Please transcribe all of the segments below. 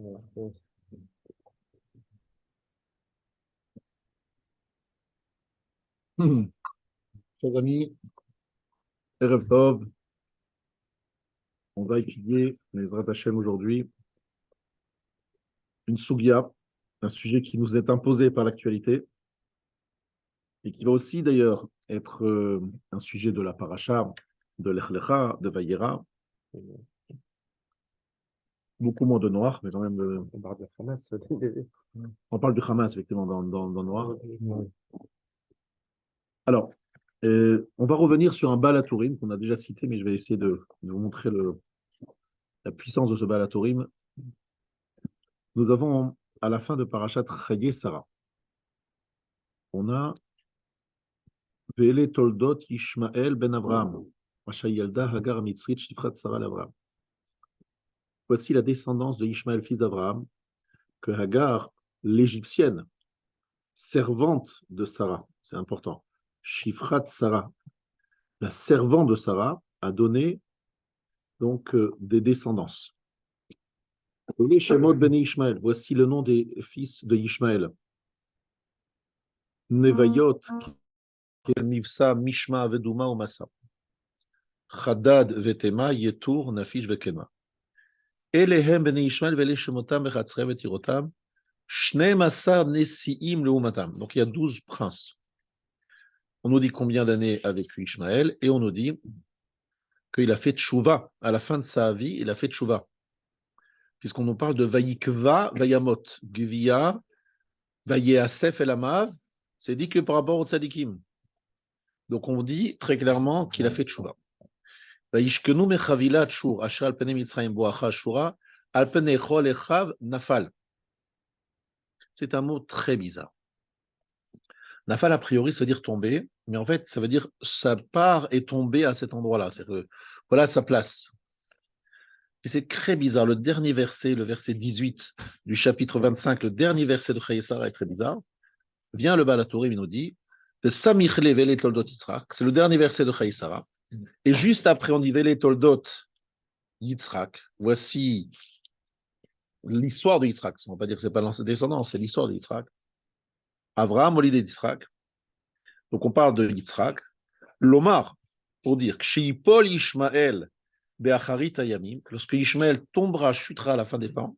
Chers amis, Erev Tov, on va étudier les Hashem aujourd'hui une sugya, un sujet qui nous est imposé par l'actualité et qui va aussi d'ailleurs être un sujet de la paracha, de Lech Lecha, de Vayera, beaucoup moins de Noir, mais quand même On parle de Hamas. on parle du Hamas effectivement dans Noir. Ouais. Alors, on va revenir sur un Baal HaTurim qu'on a déjà cité, mais je vais essayer de vous montrer la puissance de ce Baal HaTurim. Nous avons à la fin de Parashat Chayei Sarah, on a Ve'ele Toldot Ishmael ben Avraham, Asher Yalda Hagar Mitzrit Shifrat Sarah l'Avraham. Voici la descendance de Ishmael, fils d'Avraham, que Hagar, l'Égyptienne, servante de Sarah, c'est important, Shifrat Sarah, la servante de Sarah, a donné donc des descendances. Les Shemot ben Ishmael, voici le nom des fils de Ishmael. Nevayot, Nivsa, Mishma, Veduma, Umasa. Chadad, Vetema, Yetur, Nafish, Vekema. Elehem ben Ishmael, Vele Shemotam, Vechatzre, Vetirotam, Shneim Asar, Nesiim, Leumatam. Donc il y a 12 princes. On nous dit combien d'années a vécu Ishmael et on nous dit qu'il a fait tchouva. À la fin de sa vie, il a fait tchouva. Puisqu'on nous parle de Vayikva, Vayamot, Gvia, Vayeasef el Amav, c'est dit que par rapport au tzadikim. Donc on dit très clairement qu'il a fait tchouva. Vayishkenu mechavilat shur, asher al pene Mitzrayim boacha shura, al pene chol echav nafal. C'est un mot très bizarre. Nafal, a priori, ça veut dire tomber, mais en fait, ça veut dire sa part est tombée à cet endroit-là. C'est que voilà sa place. Et c'est très bizarre. Le dernier verset, le verset 18 du chapitre 25, le dernier verset de Chayei Sarah est très bizarre. Vient le Baal HaTurim, il nous dit, c'est le dernier verset de Chayei Sarah. Et juste après, on dit Vele Toldot Yitzhak. Voici l'histoire de Yitzhak. On ne va pas dire que ce n'est pas l'ancien descendant, c'est l'histoire de Yitzhak. Avraham, l'idée d'Yitzhak. Donc on parle de Yitzhak. L'Omar, pour dire Kshiipol Ishmael Be'acharit Ayamim, lorsque Ishmael tombera, chutera à la fin des temps,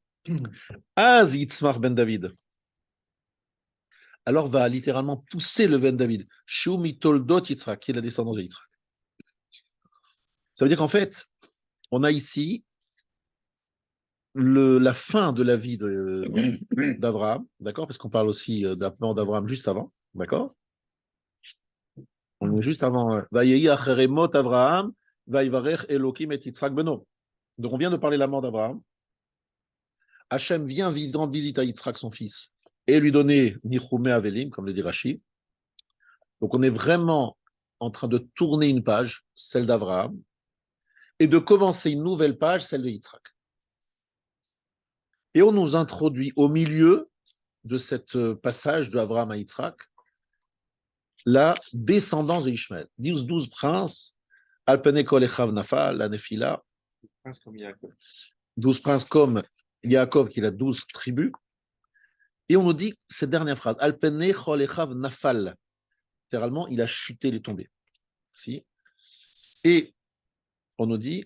Az Yitzmar ben David. Alors va littéralement pousser le ben David. Shumi Toldot Yitzhak, qui est la descendance de Yitzhak. Ça veut dire qu'en fait, on a ici la fin de la vie d'Abraham, d'accord? Parce qu'on parle aussi d'Abraham juste avant, d'accord? On est juste avant. Vayehi acheremot Abraham, vayivarech Elokim et Yitzhak beno. Donc on vient de parler de la mort d'Abraham. Hachem vient rendre visite à Yitzhak, son fils, et lui donner Nichumé Avelim, comme le dit Rashi. Donc on est vraiment en train de tourner une page, celle d'Abraham, et de commencer une nouvelle page, celle de Yitzhak. Et on nous introduit au milieu de ce passage d'Abraham à Yitzhak la descendance de Ishmael. 12 princes, Alpene Kol Echav Nafal, la Nephila. 12 princes comme Yaakov, qui a 12 tribus. Et on nous dit cette dernière phrase, Alpene Kol Echav Nafal. Littéralement, il a chuté, il est tombé. Si. Et on nous dit,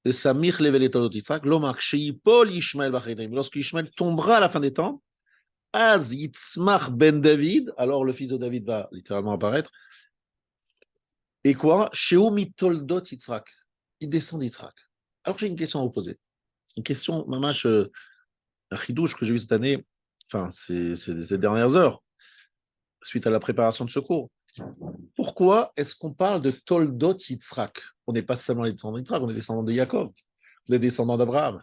Samich Level Yitzhak, Lomar Sheipol Ishmael Bachedrim. Lorsque Ishmael tombera à la fin des temps, Az Yitzmach ben David, alors le fils de David va littéralement apparaître. Et quoi? Sheumi Toldot Yitzhak. Il descend d'Yitzhak. Alors j'ai une question à vous poser. Une question, mamash, un chidouche que j'ai eu cette année, enfin, ces dernières heures, suite à la préparation de ce cours. Pourquoi est-ce qu'on parle de Toldot Yitzhak? On n'est pas seulement les descendants d'Yitzhak, on est descendants de Yaakov, les descendants d'Abraham.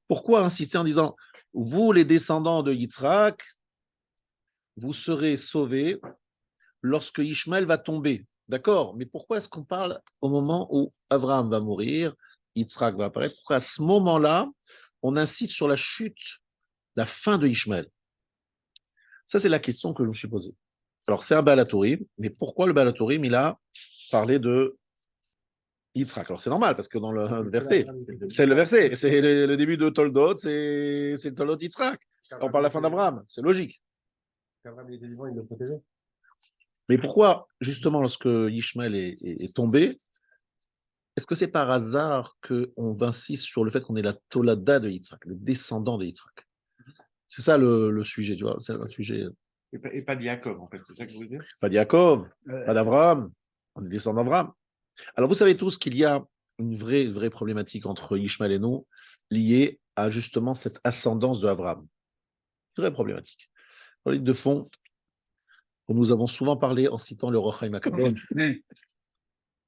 Pourquoi insister en disant, vous les descendants de Yitzhak, vous serez sauvés lorsque Ishmael va tomber? D'accord, mais pourquoi est-ce qu'on parle au moment où Abraham va mourir, Yitzhak va apparaître? Pourquoi à ce moment-là, on incite sur la chute, la fin de Ishmael? Ça, c'est la question que je me suis posée. Alors, c'est un Baal HaTurim, mais pourquoi le Baal HaTurim, il a parlé de Yitzhak. Alors c'est normal, parce que dans le verset, c'est le début de Toldot, c'est le Toldot Yitzhak. On parle à la fin d'Abraham, c'est logique. Mais pourquoi, justement, lorsque Ishmaël est tombé, est-ce que c'est par hasard qu'on insiste sur le fait qu'on est la Tolada de Yitzhak, le descendant de Yitzhak? C'est ça le sujet, tu vois, c'est un sujet. Et pas de Yaakov, en fait, c'est ça que je veux dire. Pas d'Yaakov, pas d'Abraham, on est descendant d'Abraham. Alors vous savez tous qu'il y a une vraie problématique entre Ishmaël et nous, liée à justement cette ascendance de Abraham. Vraie problématique. Dans l'île de fond, nous avons souvent parlé en citant le Rochaim Akadosh. Le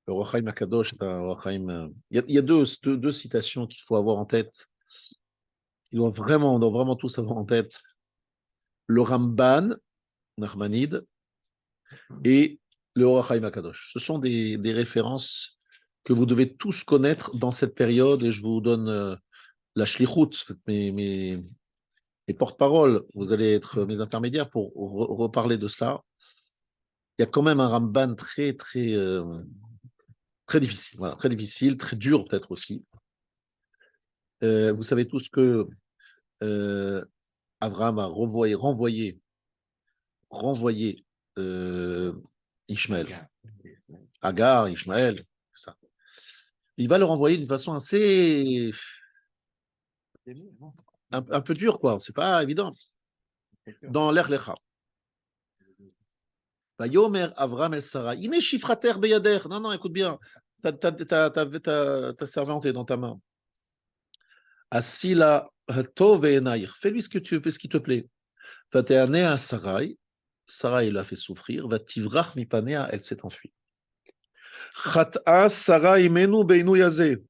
Rochaim Akadosh, c'est un Rochaim. Il y a deux citations qu'il faut avoir en tête. On doit vraiment tous avoir en tête. Le Ramban, Nachmanide, et le Rochaim Akadosh. Ce sont des références que vous devez tous connaître dans cette période, et je vous donne la shlichut, mes porte-paroles, vous allez être mes intermédiaires pour reparler de cela. Il y a quand même un Ramban très difficile, voilà, très difficile, très dur peut-être aussi. Vous savez tous que Abraham a renvoyé Ishmaël. Agar, Ishmaël, ça. Il va le renvoyer d'une façon assez un peu dure, quoi. C'est pas évident. Dans l'Ech Lecha. Yomer Avram el Sarah. Ine shifrater beyader. Non, écoute bien. Ta servante est dans ta main. Asila tov ve'enayir. Fais-lui ce qui te plaît. Vateane à Sarai. Sarai l'a fait souffrir. Vativrach mipanea. Elle s'est enfuie. Chat'a Sarah imenu beinu yazeh. Vous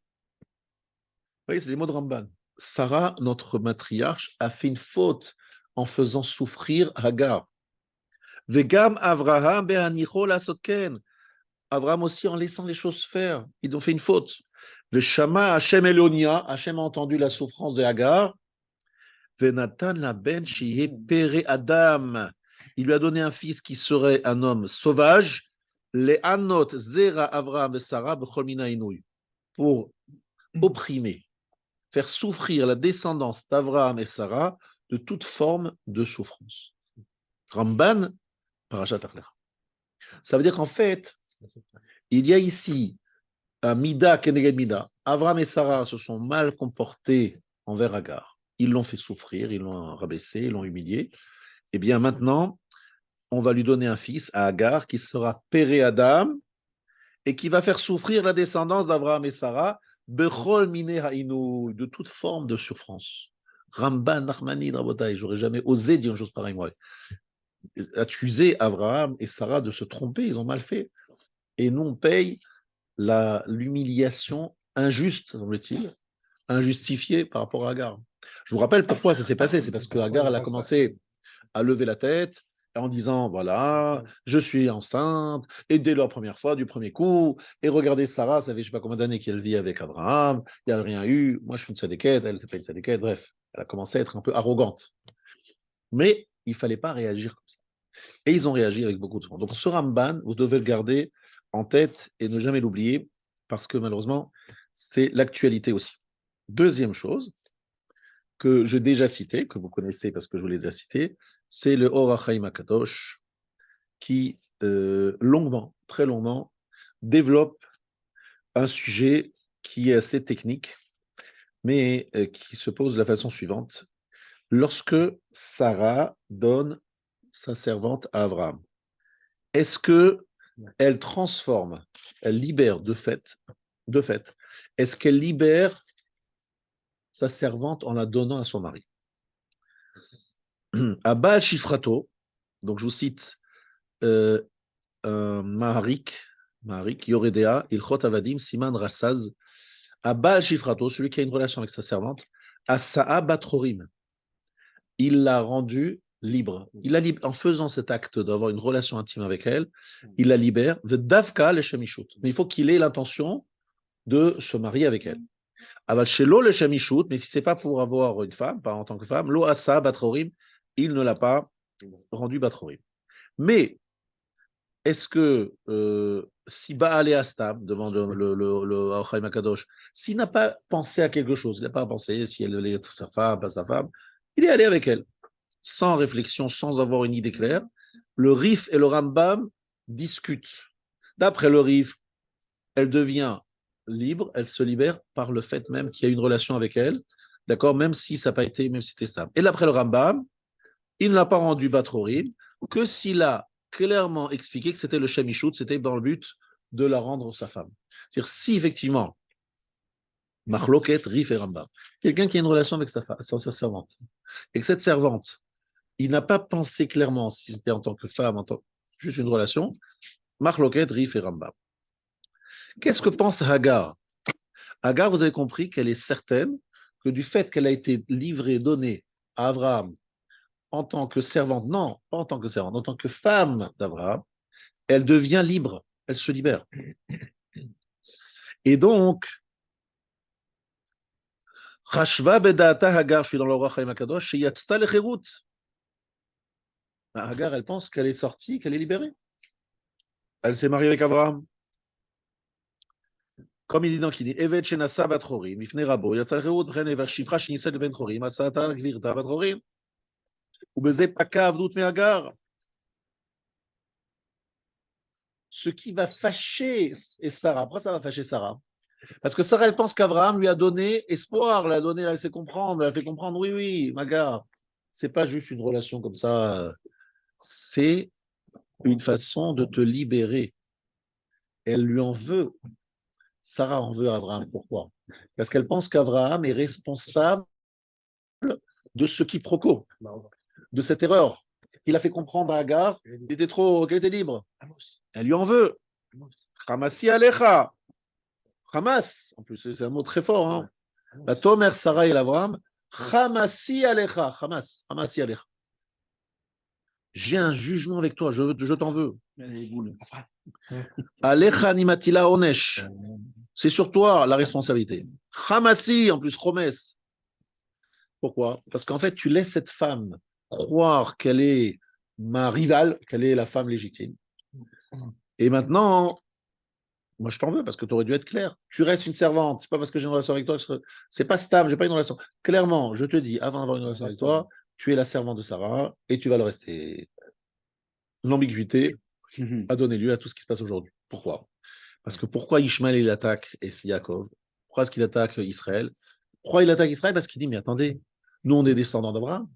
voyez, c'est les mots de Ramban. Sarah, notre matriarche, a fait une faute en faisant souffrir Hagar. Vegam Avraham be'anicho la sotken. Abraham aussi en laissant les choses faire. Ils ont fait une faute. Veshama Hashem Elonia. Hashem a entendu la souffrance de Hagar. Venatan la ben shihe pere Adam. Il lui a donné un fils qui serait un homme sauvage. Les anot zera Avraham et Sarah b'chol mina inouï. Pour opprimer, faire souffrir la descendance d'Avraham et Sarah de toute forme de souffrance. Ramban, Parashat Achlech. Ça veut dire qu'en fait, il y a ici un Mida Keneged Mida. Avraham et Sarah se sont mal comportés envers Agar. Ils l'ont fait souffrir, ils l'ont rabaissé, ils l'ont humilié. Et bien maintenant, on va lui donner un fils à Agar qui sera Péré Adam et qui va faire souffrir la descendance d'Avraham et Sarah Bechol Mine Haïnou, de toute forme de souffrance. Ramban, Nachmani, Rabotai, j'aurais jamais osé dire une chose pareille, moi. Accuser Avraham et Sarah de se tromper, ils ont mal fait. Et nous, on paye l'humiliation injuste, semble-t-il, injustifiée par rapport à Agar. Je vous rappelle pourquoi ça s'est passé. C'est parce que Agar, elle a commencé à lever la tête en disant, voilà, je suis enceinte, et dès la première fois, du premier coup, et regardez Sarah, ça fait je ne sais pas combien d'années qu'elle vit avec Abraham, il n'y a rien eu, moi je suis une sadéquette, elle c'est pas une sadéquette, bref, elle a commencé à être un peu arrogante. Mais il ne fallait pas réagir comme ça. Et ils ont réagi avec beaucoup de temps. Donc ce Ramban, vous devez le garder en tête et ne jamais l'oublier, parce que malheureusement, c'est l'actualité aussi. Deuxième chose, que j'ai déjà cité, que vous connaissez parce que je vous l'ai déjà cité, c'est le Or HaChaim HaKadosh, qui longuement, très longuement, développe un sujet qui est assez technique, mais qui se pose de la façon suivante. Lorsque Sarah donne sa servante à Abraham, est-ce que elle transforme, elle libère de fait, est-ce qu'elle libère sa servante en la donnant à son mari? À Baal Shifrato, donc je vous cite Maharik, Yoredea, Ilchot Avadim, Siman Rassaz, à Baal Shifrato, celui qui a une relation avec sa servante, à Sa'a Batrorim, il l'a rendue libre. En faisant cet acte d'avoir une relation intime avec elle, il la libère, Davka le Shemishut. Mais il faut qu'il ait l'intention de se marier avec elle. Aval Shelo le Shemishut, mais si c'est pas pour avoir une femme, pas en tant que femme, Lo Asa Batrorim, il ne l'a pas rendu Batrorim. Mais est-ce que si Baal et Astam, demande le Achaim Akadosh, s'il n'a pas pensé à quelque chose, il n'a pas pensé si elle allait être sa femme, pas sa femme, il est allé avec elle, sans réflexion, sans avoir une idée claire. Le Rif et le Rambam discutent. D'après le Rif, elle devient libre, elle se libère par le fait même qu'il y a une relation avec elle, d'accord, même si ça n'a pas été, même si c'était stable. Et d'après le Rambam, il ne l'a pas rendu Batrorim que s'il a clairement expliqué que c'était le Shemichut, c'était dans le but de la rendre sa femme. C'est-à-dire, si effectivement, Machloket, Rif et Rambam, quelqu'un qui a une relation avec sa servante, et que cette servante, il n'a pas pensé clairement si c'était en tant que femme, en tant que juste une relation, Machloket, Rif et Rambam. Qu'est-ce que pense Hagar? Hagar, vous avez compris qu'elle est certaine que du fait qu'elle a été livrée, donnée à Abraham en tant que servante, non, pas en tant que servante, en tant que femme d'Abraham, elle devient libre, elle se libère. Et donc, Rashva bedata Hagar, je suis dans le Roi Chaim Akadosh, chez Yatzta lecherut. Hagar, elle pense qu'elle est sortie, qu'elle est libérée. Elle s'est mariée avec Abraham. Comme il dit dans Kini, Evet shenasa bat chorim, ifne rabo, Yatzta lecherut, v'chen eva shifra shenisset ben chorim, asata gvirta bat chorim, ubeze paka avdut me Hagar. Ce qui va fâcher Sarah, pourquoi ça va fâcher Sarah? Parce que Sarah, elle pense qu'Abraham lui a donné espoir, l'a donné, elle sait comprendre, elle a fait comprendre, oui, oui, Maga, c'est pas juste une relation comme ça, c'est une façon de te libérer. Elle lui en veut. Sarah en veut à Abraham. Pourquoi? Parce qu'elle pense qu'Abraham est responsable de ce quiproquo, de cette erreur qu'il a fait comprendre à Agar, qu'elle était libre. Elle lui en veut. Hamasi Alecha. Hamas, en plus, c'est un mot très fort. Hein. La Tomer, Sarah et l'Abraham. Hamasi Alecha. Hamas. Hamasi Alecha. J'ai un jugement avec toi, je t'en veux. Alecha nimatila onesh. C'est sur toi la responsabilité. Hamasi, en plus, Chomes. Pourquoi? Parce qu'en fait, tu laisses cette femme croire qu'elle est ma rivale, qu'elle est la femme légitime. Et maintenant, moi, je t'en veux parce que tu aurais dû être clair. Tu restes une servante. C'est pas parce que j'ai une relation avec toi. C'est pas stable. J'ai pas une relation. Clairement, je te dis, avant d'avoir une relation avec toi, tu es la servante de Sarah et tu vas le rester. L'ambiguïté a donné lieu à tout ce qui se passe aujourd'hui. Pourquoi? Parce que pourquoi Ishmaël il attaque Yaakov? Pourquoi est-ce qu'il attaque Israël? Pourquoi il attaque Israël? Parce qu'il dit, mais attendez, nous on est descendants d'Abraham.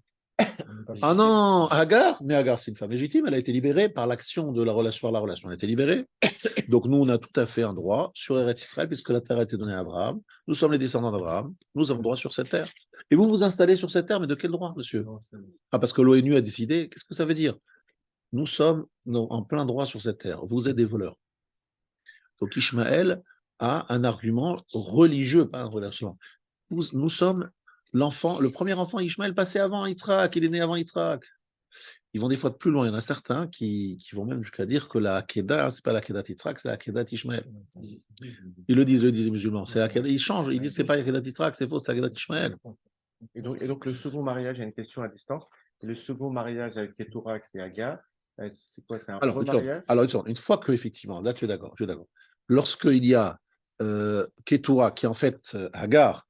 Ah non, Hagar, mais Hagar c'est une femme légitime, elle a été libérée par l'action de la relation, elle a été libérée. Donc nous on a tout à fait un droit sur Eretz Israël, puisque la terre a été donnée à Abraham. Nous sommes les descendants d'Abraham, nous avons droit sur cette terre. Et vous vous installez sur cette terre, mais de quel droit, monsieur? Ah, parce que l'ONU a décidé, qu'est-ce que ça veut dire? Nous sommes en plein droit sur cette terre, vous êtes des voleurs. Donc Ishmaël a un argument religieux, pas un relation. Nous sommes l'enfant, le premier enfant Ishmaël passé avant Yitzhak, il est né avant Yitzhak. Ils vont des fois de plus loin. Il y en a certains qui vont même jusqu'à dire que la Hakeda, c'est pas la Hakeda Yitzhak, c'est la Hakeda Ishmaël. Ils le disent les musulmans. C'est la ils changent, ils disent que c'est pas la Hakeda Yitzhak, c'est faux, c'est la Hakeda Ishmaël. Et donc, le second mariage, il y a une question à distance. Et le second mariage avec Ketura et Hagar, c'est quoi? C'est un remariage? Alors, une fois que, effectivement, là tu es d'accord, je suis d'accord. Lorsqu'il y a Ketura, qui est en fait Hagar,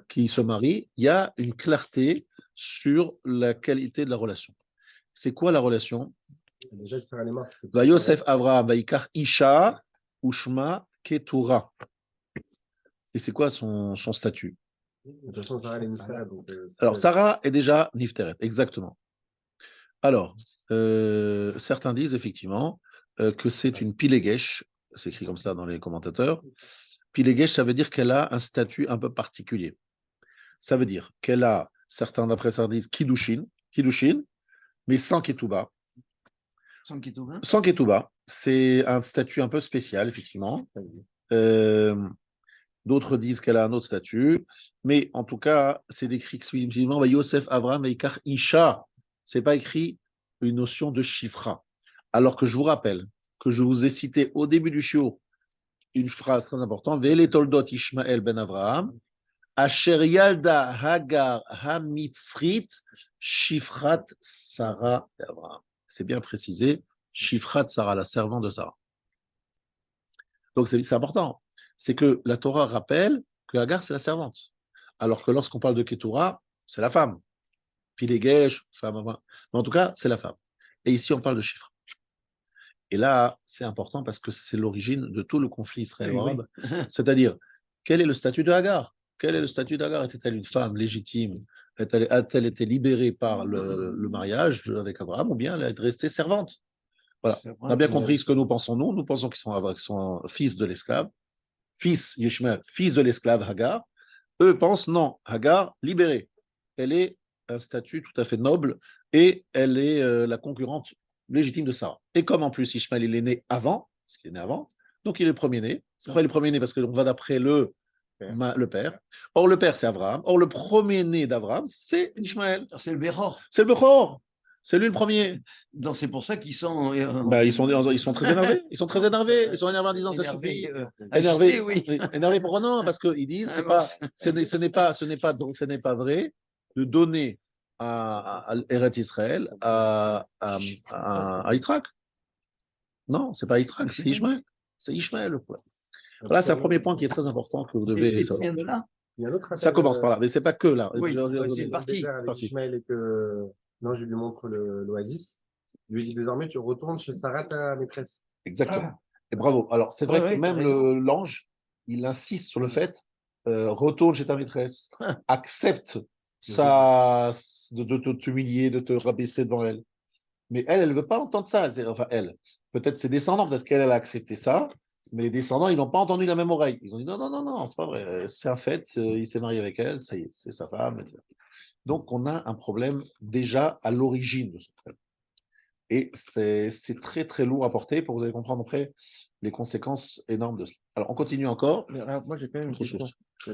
qui se marie, il y a une clarté sur la qualité de la relation. C'est quoi la relation? Déjà, ça les marques. Va Yosef Avraham, Vaikar Isha, Ushma, Ketura. Et c'est quoi son statut? De toute façon, Sarah, elle est Niftara. Alors, Sarah est déjà Nifteret, exactement. Alors, certains disent effectivement que c'est une Pilegesh, c'est écrit comme ça dans les commentateurs. Pilegesh, ça veut dire qu'elle a un statut un peu particulier. Ça veut dire qu'elle a, certains d'après ça disent Kiddushin, mais sans Ketouba. Sans Ketouba, c'est un statut un peu spécial, effectivement. D'autres disent qu'elle a un autre statut, mais en tout cas, c'est décrit exclusivement Yosef Avraham Veikar Isha. C'est pas écrit une notion de chifra. Alors que je vous rappelle que je vous ai cité au début du shiur une phrase très importante, Ve'ele toldot Ishmael ben Avraham, Asher yalda Hagar hamitzrit shifrat Sarah Avraham. C'est bien précisé, Shifrat Sarah, la servante de Sarah. Donc c'est important. C'est que la Torah rappelle que Hagar, c'est la servante. Alors que lorsqu'on parle de Ketura, c'est la femme. Pilegesh, femme. Mais en tout cas, c'est la femme. Et ici, on parle de chiffres. Et là, c'est important parce que c'est l'origine de tout le conflit israélo-arabe. Oui. C'est-à-dire, quel est le statut de Hagar? Quel est le statut d'Hagar? Était-elle une femme légitime? A-t-elle été libérée par le mariage avec Abraham ou bien elle est restée servante? Voilà. On a bien compris ce que nous pensons, nous. Nous pensons qu'ils sont fils de l'esclave, fils Yishmael, fils de l'esclave Hagar. Eux pensent non, Hagar, libérée. Elle est un statut tout à fait noble et elle est la concurrente légitime de Sarah. Et comme en plus Ishmael il est né avant, parce qu'il est né avant, donc il est le premier-né. Pourquoi il est le premier-né? Parce qu'on va d'après le père. Or le père c'est Abraham. Or le premier-né d'Abraham c'est Ishmael. C'est le Bechor. C'est le Bechor. C'est lui le premier. Donc c'est pour ça qu'ils sont. Ils sont très énervés. Ils sont très énervés. Ils sont énervés en disant ça suffit. Énervés, oui. Énervés pourquoi non? Parce qu'ils disent ce n'est pas vrai de donner à Eretz Israël à Yitzhak. Non, c'est pas Yitzhak, c'est Ishmael. C'est Ishmael le point. Voilà, c'est un premier point qui est très important que vous devez savoir. Il y a un autre appel, Ça commence par là, mais c'est pas que là. Oui, c'est une partie. Avec Ishmael et que non, je lui montre l'oasis. Je lui dis désormais, tu retournes chez Sarah, ta maîtresse. Exactement. Et bravo. Alors, c'est vrai que même l'ange, il insiste sur le fait, retourne chez ta maîtresse, accepte de t'humilier, de te rabaisser devant elle. Mais elle ne veut pas entendre ça. Enfin, elle. Peut-être ses descendants, peut-être qu'elle a accepté ça, mais les descendants, ils n'ont pas entendu la même oreille. Ils ont dit non, non, non, non, c'est pas vrai. C'est un fait, il s'est marié avec elle, ça y est, c'est sa femme, etc. Donc, on a un problème déjà à l'origine de ce problème. Et c'est très, très lourd à porter pour que vous allez comprendre après les conséquences énormes de cela. Alors, on continue encore. Mais alors, moi, j'ai quand même une question.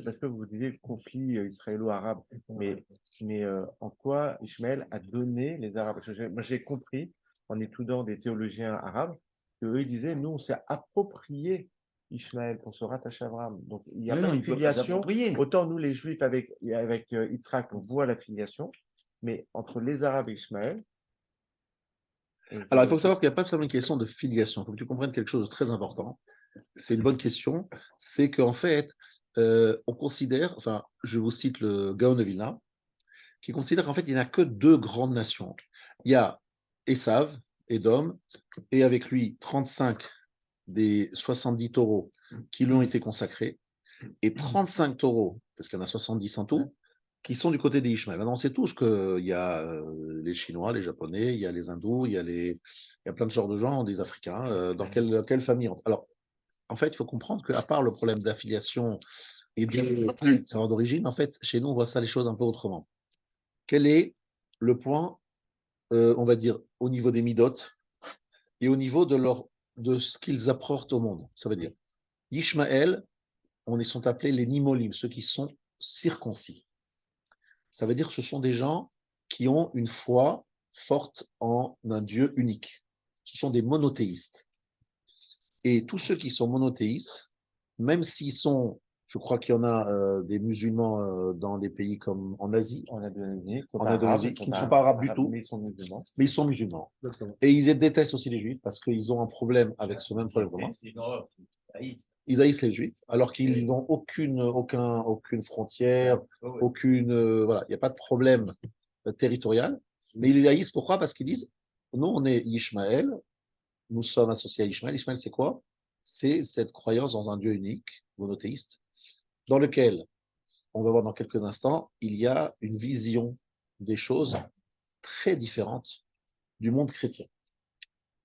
Parce que vous disiez le conflit israélo-arabe. Mais en quoi Ishmaël a donné les Arabes? Parce que moi, j'ai compris, en étudiant des théologiens arabes, qu'eux, ils disaient, nous, on s'est approprié Ishmaël, on se rattache à Abraham. Donc, il n'y a pas de filiation. Autant nous, les Juifs, avec Yitzhak, on voit la filiation. Mais entre les Arabes et Ishmaël, alors, il faut savoir qu'il n'y a pas seulement une question de filiation. Il faut que tu comprennes quelque chose de très important. C'est une bonne question. C'est qu'en fait, on considère, enfin, je vous cite le Gaon de Vilna, qui considère qu'en fait, il n'y a que deux grandes nations. Il y a Esav, Édom, et avec lui, 35 des 70 taureaux qui lui ont été consacrés, et 35 taureaux, parce qu'il y en a 70 en tout, qui sont du côté des Ishmael. Maintenant, on sait tous qu'il y a les Chinois, les Japonais, il y a les Hindous, il y a plein de sortes de gens, des Africains. Dans quelle famille? Alors, en fait, il faut comprendre qu'à part le problème d'affiliation et d'origine, en fait, chez nous, on voit ça les choses un peu autrement. Quel est le point, on va dire, au niveau des midotes et au niveau de ce qu'ils apportent au monde? Ça veut dire, Ishmael, ils sont appelés les Nimolim, ceux qui sont circoncis. Ça veut dire que ce sont des gens qui ont une foi forte en un Dieu unique. Ce sont des monothéistes. Et tous ceux qui sont monothéistes, même s'ils sont, je crois qu'il y en a des musulmans dans des pays comme en Asie, qui ne sont pas arabes du tout, mais ils sont musulmans. Et ils détestent aussi les juifs parce qu'ils ont un problème avec ce même problème commun. Ils haïssent les juifs, alors qu'ils n'ont aucune frontière, voilà, il n'y a pas de problème territorial, mais ils les haïssent. Pourquoi? Parce qu'ils disent, nous, on est Ishmaël, nous sommes associés à Ishmaël. Ishmaël, c'est quoi? C'est cette croyance dans un Dieu unique, monothéiste, dans lequel, on va voir dans quelques instants, il y a une vision des choses très différente du monde chrétien.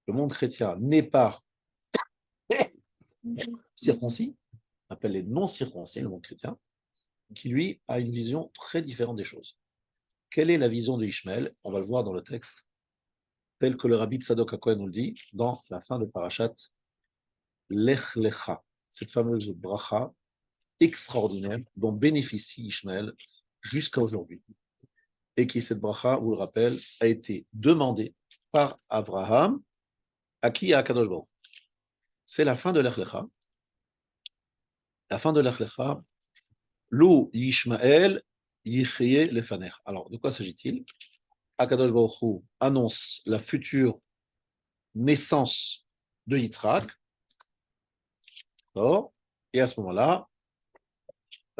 Le monde chrétien n'est pas circoncis, on appelle les non-circoncis, le monde chrétien, qui lui a une vision très différente des choses. Quelle est la vision de Ishmaël? On va le voir dans le texte, tel que le rabbi Tzadok HaKohen nous le dit, dans la fin de Parashat Lech Lecha, cette fameuse bracha extraordinaire dont bénéficie Ishmaël jusqu'à aujourd'hui. Et qui, cette bracha, vous le rappelle, a été demandée par Abraham à qui? À Akadosh Baruch. C'est la fin de Lech Lecha. La fin de Lech Lecha, Lou Yishmaël Yichye Lefaner. Alors, de quoi s'agit-il? Akadosh Baruch Hu annonce la future naissance de Yitzhak. Et à ce moment-là,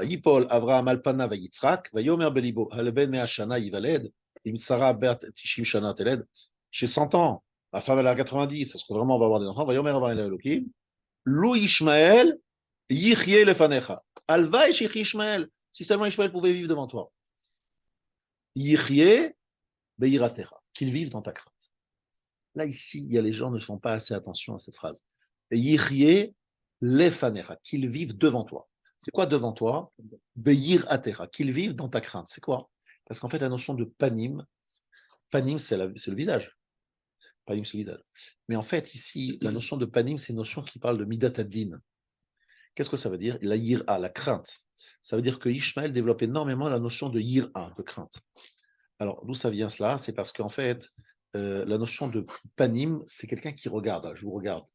Yipol Avraham Alpana va Yitzhak, va Yomer Belibo, Halben Mea Shana Yivaled, Im Sarah Bert Tishim Shana Teled, chez 100 ans, la femme elle a 90, est-ce que vraiment on va avoir des enfants? Va Yomer Avraham Elohim, Lou Ishmael, Yichye Lefanecha. Alva et Ishmael, si seulement Ishmael pouvait vivre devant toi. Yichye Beiratecha, qu'il vive dans ta crainte. Là, ici, il y a les gens ne font pas assez attention à cette phrase. Yichye Lefanecha, qu'il vive devant toi. C'est quoi devant toi? Beir atera, qu'ils vivent dans ta crainte. C'est quoi? Parce qu'en fait, la notion de panim, panim, c'est le visage. Panim, c'est le visage. Mais en fait, ici, la notion de panim, c'est une notion qui parle de midat ad-din. Qu'est-ce que ça veut dire? La yir'a, la crainte. Ça veut dire que Ishmaël développe énormément la notion de yir'a, de crainte. Alors, d'où ça vient cela? C'est parce qu'en fait, la notion de panim, c'est quelqu'un qui regarde. Je vous regarde.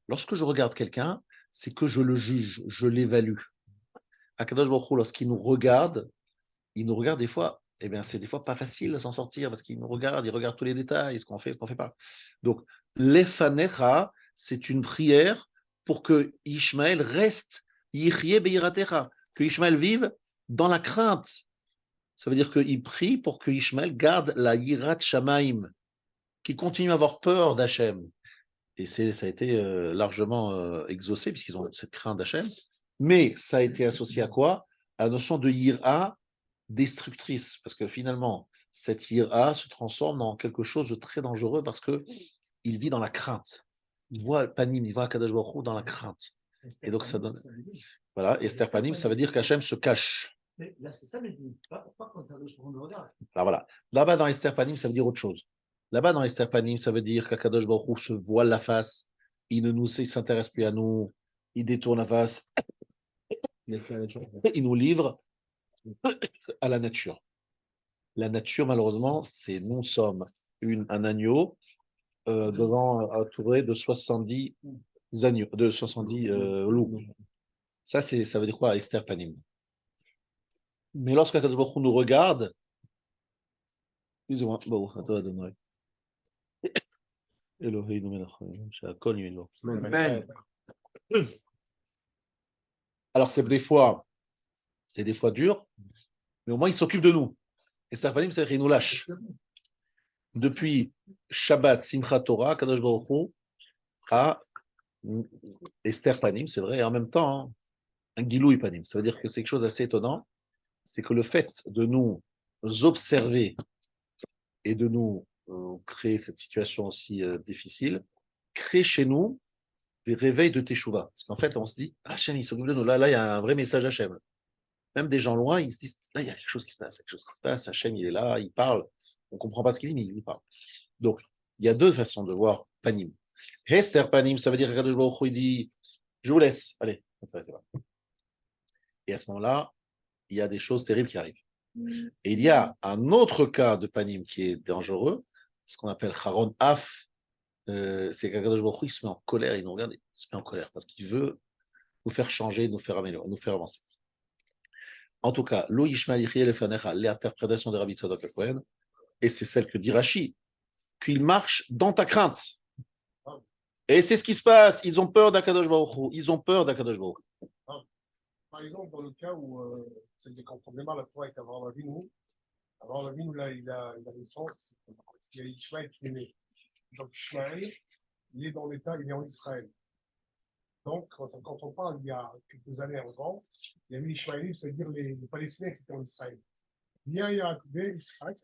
Lorsque je regarde quelqu'un, c'est que je le juge, je l'évalue. Akadosh Baruch Hu, lorsqu'il nous regarde des fois, eh bien, c'est des fois pas facile de s'en sortir parce qu'il nous regarde, il regarde tous les détails, ce qu'on fait, ce qu'on fait pas. Donc, l'efanecha, c'est une prière pour que Ishmaël reste, yichye beiratecha, que Ishmaël vive dans la crainte. Ça veut dire qu'il prie pour que Ishmaël garde la yirat shamaim, qu'il continue à avoir peur d'Hachem. Et ça a été largement exaucé puisqu'ils ont cette crainte d'Hachem. Mais ça a été associé à quoi? À la notion de yira destructrice, parce que finalement, cette yira se transforme en quelque chose de très dangereux parce que il vit dans la crainte. Il voit Panim, il voit Kadosh Baruch Hu dans la crainte. Et donc ça donne. Voilà, Esther Panim, ça veut dire qu'Hachem se cache. Mais là, c'est ça, mais pas quand Kadosh Baruch Hu regarde. Là, voilà. Là-bas, dans Esther Panim, ça veut dire autre chose. Là-bas, dans Esther Panim, ça veut dire qu'Akadosh Baruch Hu se voile la face, il s'intéresse plus à nous, il détourne la face, il nous livre à la nature. La nature, malheureusement, c'est nous sommes un agneau entouré de 70 agneaux, de 70 loups. Ça veut dire quoi, Esther Panim? Mais lorsque Akadosh Baruch Hu nous regarde, excusez-moi, bon, attends, Adonai. Eloheinu melech haolam, she'akol yilo. Amen. Alors c'est des fois dur, mais au moins il s'occupe de nous. Et ça veut dire qu'il nous lâche. Depuis Shabbat, Simchat Torah, Kadosh Baruch Hu a Esther Panim, c'est vrai, et en même temps, un Giloui Panim. Ça veut dire que c'est quelque chose d'assez étonnant, c'est que le fait de nous observer et de nous créer cette situation aussi difficile, crée chez nous des réveils de Teshuvah. Parce qu'en fait, on se dit, Hachem, il s'occupe de nous. Là, il y a un vrai message Hachem. Même des gens loin, ils se disent, là, il y a quelque chose qui se passe, Hachem, il est là, il parle. On ne comprend pas ce qu'il dit, mais il parle. Donc, il y a deux façons de voir Panim. Hester Panim, ça veut dire qu'Akadosh Baruch Hu, il dit, je vous laisse, allez, c'est vrai. Et à ce moment-là, il y a des choses terribles qui arrivent. Et il y a un autre cas de Panim qui est dangereux, ce qu'on appelle Charon Af, c'est qu'Akadosh Baruch Hu, il se met en colère, il nous regarde, il se met en colère parce qu'il veut nous faire changer, nous faire améliorer, nous faire avancer. En tout cas, Lo Yishmael Yichye Lefanecha, l'interprétation de Rabbi Tzadok HaKohen, et c'est celle que dit Rashi, qu'il marche dans ta crainte. Et c'est ce qui se passe, ils ont peur d'Akadosh Baruch Hu, ils ont peur d'Akadosh Baruch Hu. Par exemple, dans le cas où c'était quand on démarre la Torah avec Abraham Avinu, là, il a naissance, parce qu'il y a Ishmaël qui est né. Donc Ishmaël, il est dans l'État, il est en Israël. Donc, quand on parle il y a quelques années avant, il y avait l'Ishmaélim, c'est-à-dire les Palestiniens qui étaient en Israël. Il y a Yaakov, Israël,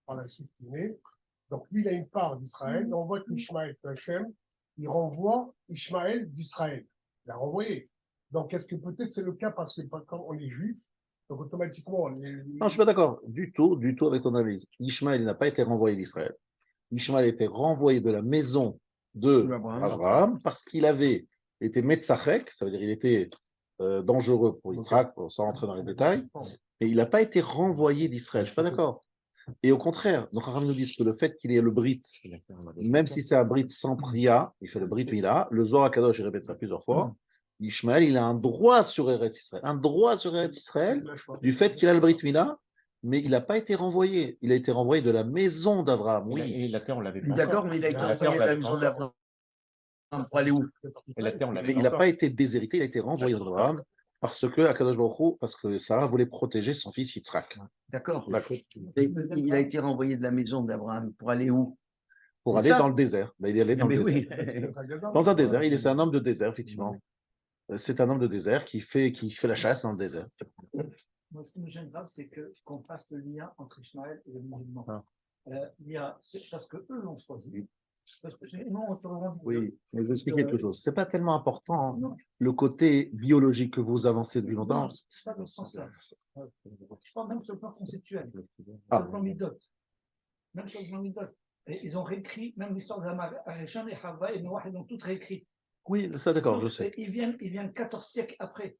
par la suite qui est né. Donc lui, il a une part d'Israël. On voit qu'Ishmaël, Hachem, il renvoie Ishmaël d'Israël. Il l'a renvoyé. Donc, est-ce que peut-être c'est le cas parce que quand on est juif, donc automatiquement. Non, je ne suis pas d'accord du tout avec ton analyse. Ishmaël n'a pas été renvoyé d'Israël. Ishmaël a été renvoyé de la maison de Abraham parce qu'il avait été Metzachek, ça veut dire qu'il était dangereux pour Yitzhak, sans rentrer dans les détails, et il n'a pas été renvoyé d'Israël. Je ne suis pas d'accord. Et au contraire, nos Chachamim nous disent que le fait qu'il ait le Brit, même si c'est un Brit sans Priya, il fait le Brit Mila, le Zohar HaKadosh, il répète ça plusieurs fois, Ishmaël, il a un droit sur Eretz Israël, du fait qu'il a le Brit Mila, mais il n'a pas été renvoyé. Il a été renvoyé de la maison d'Abraham, oui. Et la terre, on l'avait pas D'accord, encore. mais il a été La terre, envoyé on de la l'avait maison pas encore. d'Abraham pour aller où? Et la terre, on Mais l'avait il n'a encore. pas été déshérité, il a été renvoyé d'Abraham parce que Akadosh Baruch Hu, parce que Sarah voulait protéger son fils Yitzhak. D'accord. D'accord. Et il a été renvoyé de la maison d'Abraham pour aller où? Pour C'est aller ça. dans le désert. Ben, il est allé dans Mais le oui. désert. Dans un désert. C'est un homme de désert, effectivement. C'est un homme de désert qui fait la chasse dans le désert. Moi, ce qui me gêne grave, c'est qu'on fasse le lien entre Ishmaël et le musulman. Ah. C'est parce qu'eux l'ont choisi. Parce que nous, on se revendique. Oui, mais je vais expliquer quelque chose. Ce n'est pas tellement important, hein, le côté biologique que vous avancez depuis longtemps. Non, c'est pas dans ce sens-là. Je parle même sur le plan conceptuel, sur Ah. le plan midot. Même sur le plan midot. Et ils ont réécrit, même l'histoire de Aréchan et Hava et Noah, ils ont tout réécrit. Oui, ça d'accord, je sais. Ils viennent 14 siècles après.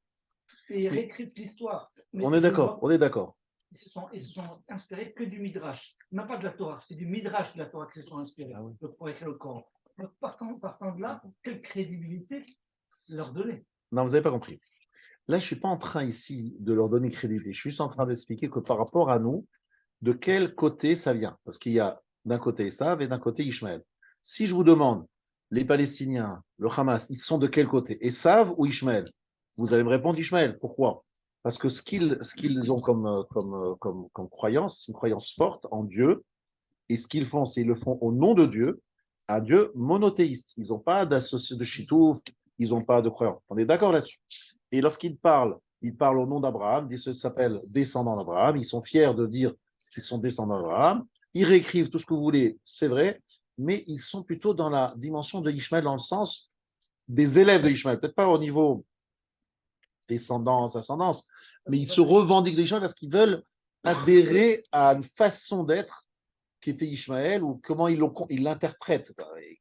Et ils réécrivent l'histoire. Mais On est d'accord, on est d'accord. Ils se sont inspirés que du Midrash, même pas de la Torah, c'est du Midrash de la Torah qu'ils se sont inspirés pour écrire le Coran. Donc, partant de là, quelle crédibilité leur donner? Non, vous n'avez pas compris. Là, je ne suis pas en train ici de leur donner crédibilité. Je suis juste en train d'expliquer que par rapport à nous, de quel côté ça vient. Parce qu'il y a d'un côté Esav et d'un côté Ishmaël. Si je vous demande, les Palestiniens, le Hamas, ils sont de quel côté? Esav ou Ishmaël? Vous allez me répondre Ishmaël. Pourquoi? Parce que ce qu'ils ont comme croyance, une croyance forte en Dieu, et ce qu'ils font, c'est qu'ils le font au nom de Dieu, un Dieu monothéiste. Ils n'ont pas d'associé de Chitouf, ils n'ont pas de croyance. On est d'accord là-dessus. Et lorsqu'ils parlent au nom d'Abraham, ils s'appellent descendants d'Abraham, ils sont fiers de dire qu'ils sont descendants d'Abraham, ils réécrivent tout ce que vous voulez, c'est vrai, mais ils sont plutôt dans la dimension de Ishmaël, dans le sens des élèves de Ishmaël, peut-être pas au niveau descendance, ascendance, mais ils se revendiquent d'Ishmaël parce qu'ils veulent adhérer à une façon d'être qui était Ishmaël ou comment ils l'interprètent,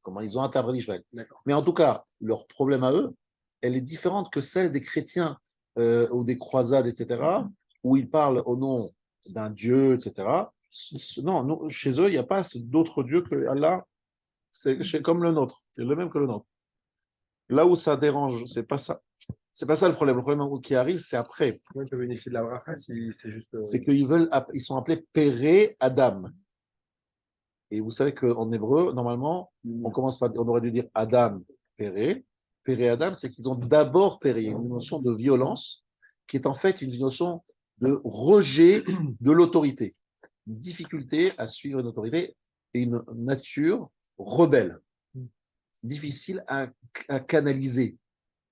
comment ils ont interprété Ishmaël. Mais en tout cas, leur problème à eux, elle est différente que celle des chrétiens ou des croisades, etc., où ils parlent au nom d'un Dieu, etc. Non, chez eux, il n'y a pas d'autre Dieu que Allah, c'est comme le nôtre, c'est le même que le nôtre. Là où ça dérange, c'est pas ça. C'est pas ça le problème. Le problème qui arrive, c'est après. Moi, je vais bénéficier de la bracha si c'est juste. C'est qu'ils sont appelés Péré Adam. Et vous savez qu'en hébreu, normalement, on aurait dû dire Adam, Péré. Péré Adam, c'est qu'ils ont d'abord péré. Une notion de violence qui est en fait une notion de rejet de l'autorité. Une difficulté à suivre une autorité et une nature rebelle. Difficile à canaliser.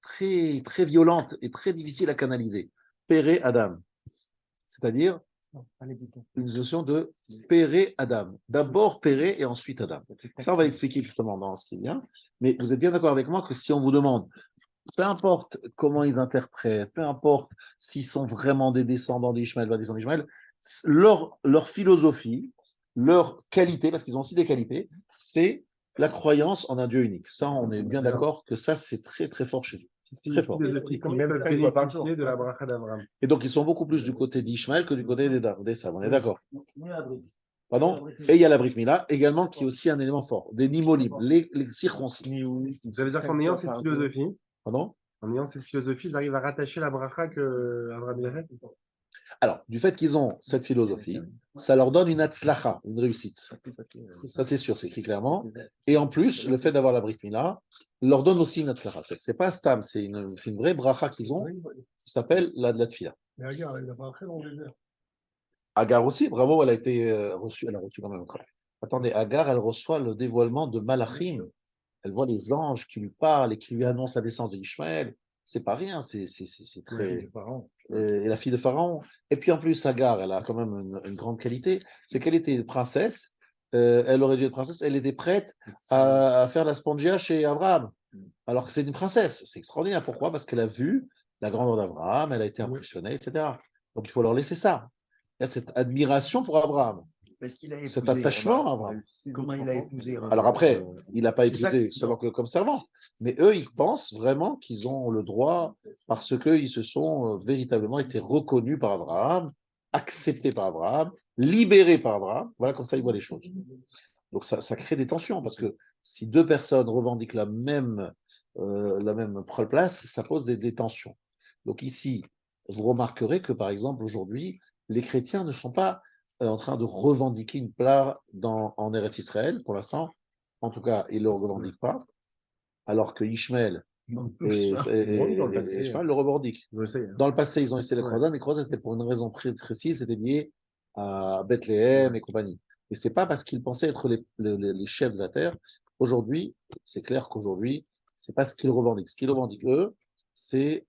Très, très violente et très difficile à canaliser. Péré Adam. C'est-à-dire une notion de Péré Adam. D'abord Péré et ensuite Adam. Ça, on va l'expliquer justement dans ce qui vient. Mais vous êtes bien d'accord avec moi que si on vous demande, peu importe comment ils interprètent, peu importe s'ils sont vraiment des descendants d'Ishmaël, leur philosophie, leur qualité, parce qu'ils ont aussi des qualités, c'est la croyance en un Dieu unique. Ça, on est bien d'accord que ça, c'est très, très fort chez eux. Très fort. Comme ils peuvent bénéficier de la bracha d'Abraham. Et donc, ils sont beaucoup plus du côté d'Ishmaël que du côté des Sav. On est d'accord? Pardon? Et il y a la Brit Mila également, qui est aussi un élément fort. Des Nimolim, les circoncis. Ça veut dire qu'en ayant cette philosophie, Pardon? ils arrivent à rattacher la bracha que Abraham a fait. Alors, du fait qu'ils ont cette philosophie, ça leur donne une atzlacha, une réussite. Ça, c'est sûr, c'est écrit clairement. Et en plus, le fait d'avoir la Brit Mila leur donne aussi une atzlacha. C'est pas stam, c'est une vraie bracha qu'ils ont, qui s'appelle la tfila. Mais regarde, il a pas après dans le désert. Agar aussi, bravo, elle a été reçue, elle a reçu quand même. Attendez, Agar, elle reçoit le dévoilement de Malachim. Elle voit les anges qui lui parlent et qui lui annoncent la naissance d'Ishmaël. C'est pas rien, c'est très. Et la fille de Pharaon. Et puis en plus, Agar, elle a quand même une grande qualité, c'est qu'elle était princesse. Elle aurait dû être princesse, elle était prête à faire la spongia chez Abraham. Alors que c'est une princesse. C'est extraordinaire. Pourquoi? Parce qu'elle a vu la grandeur d'Abraham, elle a été impressionnée, etc. Donc il faut leur laisser ça. Il y a cette admiration pour Abraham. Cet attachement à Abraham. Comment il a épousé? Alors après, il n'a pas épousé seulement que comme servant. Mais eux, ils pensent vraiment qu'ils ont le droit parce qu'ils se sont véritablement été reconnus par Abraham, acceptés par Abraham, libérés par Abraham. Voilà, comme ça, ils voient les choses. Donc ça crée des tensions parce que si deux personnes revendiquent la même place, ça pose des tensions. Donc ici, vous remarquerez que par exemple aujourd'hui, les chrétiens ne sont pas en train de revendiquer une place en Eretz Israël pour l'instant. En tout cas, ils ne le revendiquent pas, alors que Ishmael et Ishmael le revendiquent. Dans le passé, ils ont essayé les croisades, mais les croisades, c'était pour une raison précise, c'était lié à Bethléem et compagnie. Et c'est pas parce qu'ils pensaient être les chefs de la terre. Aujourd'hui, c'est clair qu'aujourd'hui, c'est pas ce qu'ils revendiquent. Ce qu'ils revendiquent, eux, c'est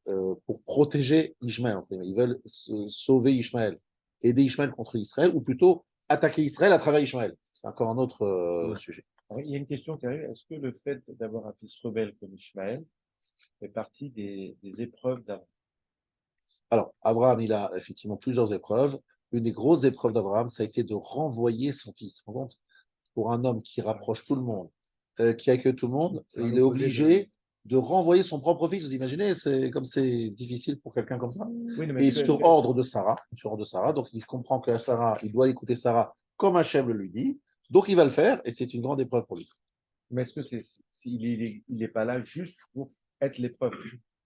pour protéger Ishmaël. Ils veulent sauver Ishmaël, aider Ishmaël contre Israël, ou plutôt attaquer Israël à travers Ishmaël. C'est encore un autre sujet. Alors, il y a une question qui arrive. Est-ce que le fait d'avoir un fils rebelle comme Ishmaël fait partie des épreuves d'Abraham? Alors, Abraham, il a effectivement plusieurs épreuves. Une des grosses épreuves d'Abraham, ça a été de renvoyer son fils. En compte, pour un homme qui rapproche tout le monde, qui accueille tout le monde, il est obligé de renvoyer son propre fils. Vous imaginez, c'est comme c'est difficile pour quelqu'un comme ça. Oui, mais Et sur ordre de Sarah, donc il comprend que Sarah, il doit écouter Sarah comme Hachem le lui dit. Donc il va le faire, et c'est une grande épreuve pour lui. Mais est-ce que il n'est pas là juste pour être l'épreuve?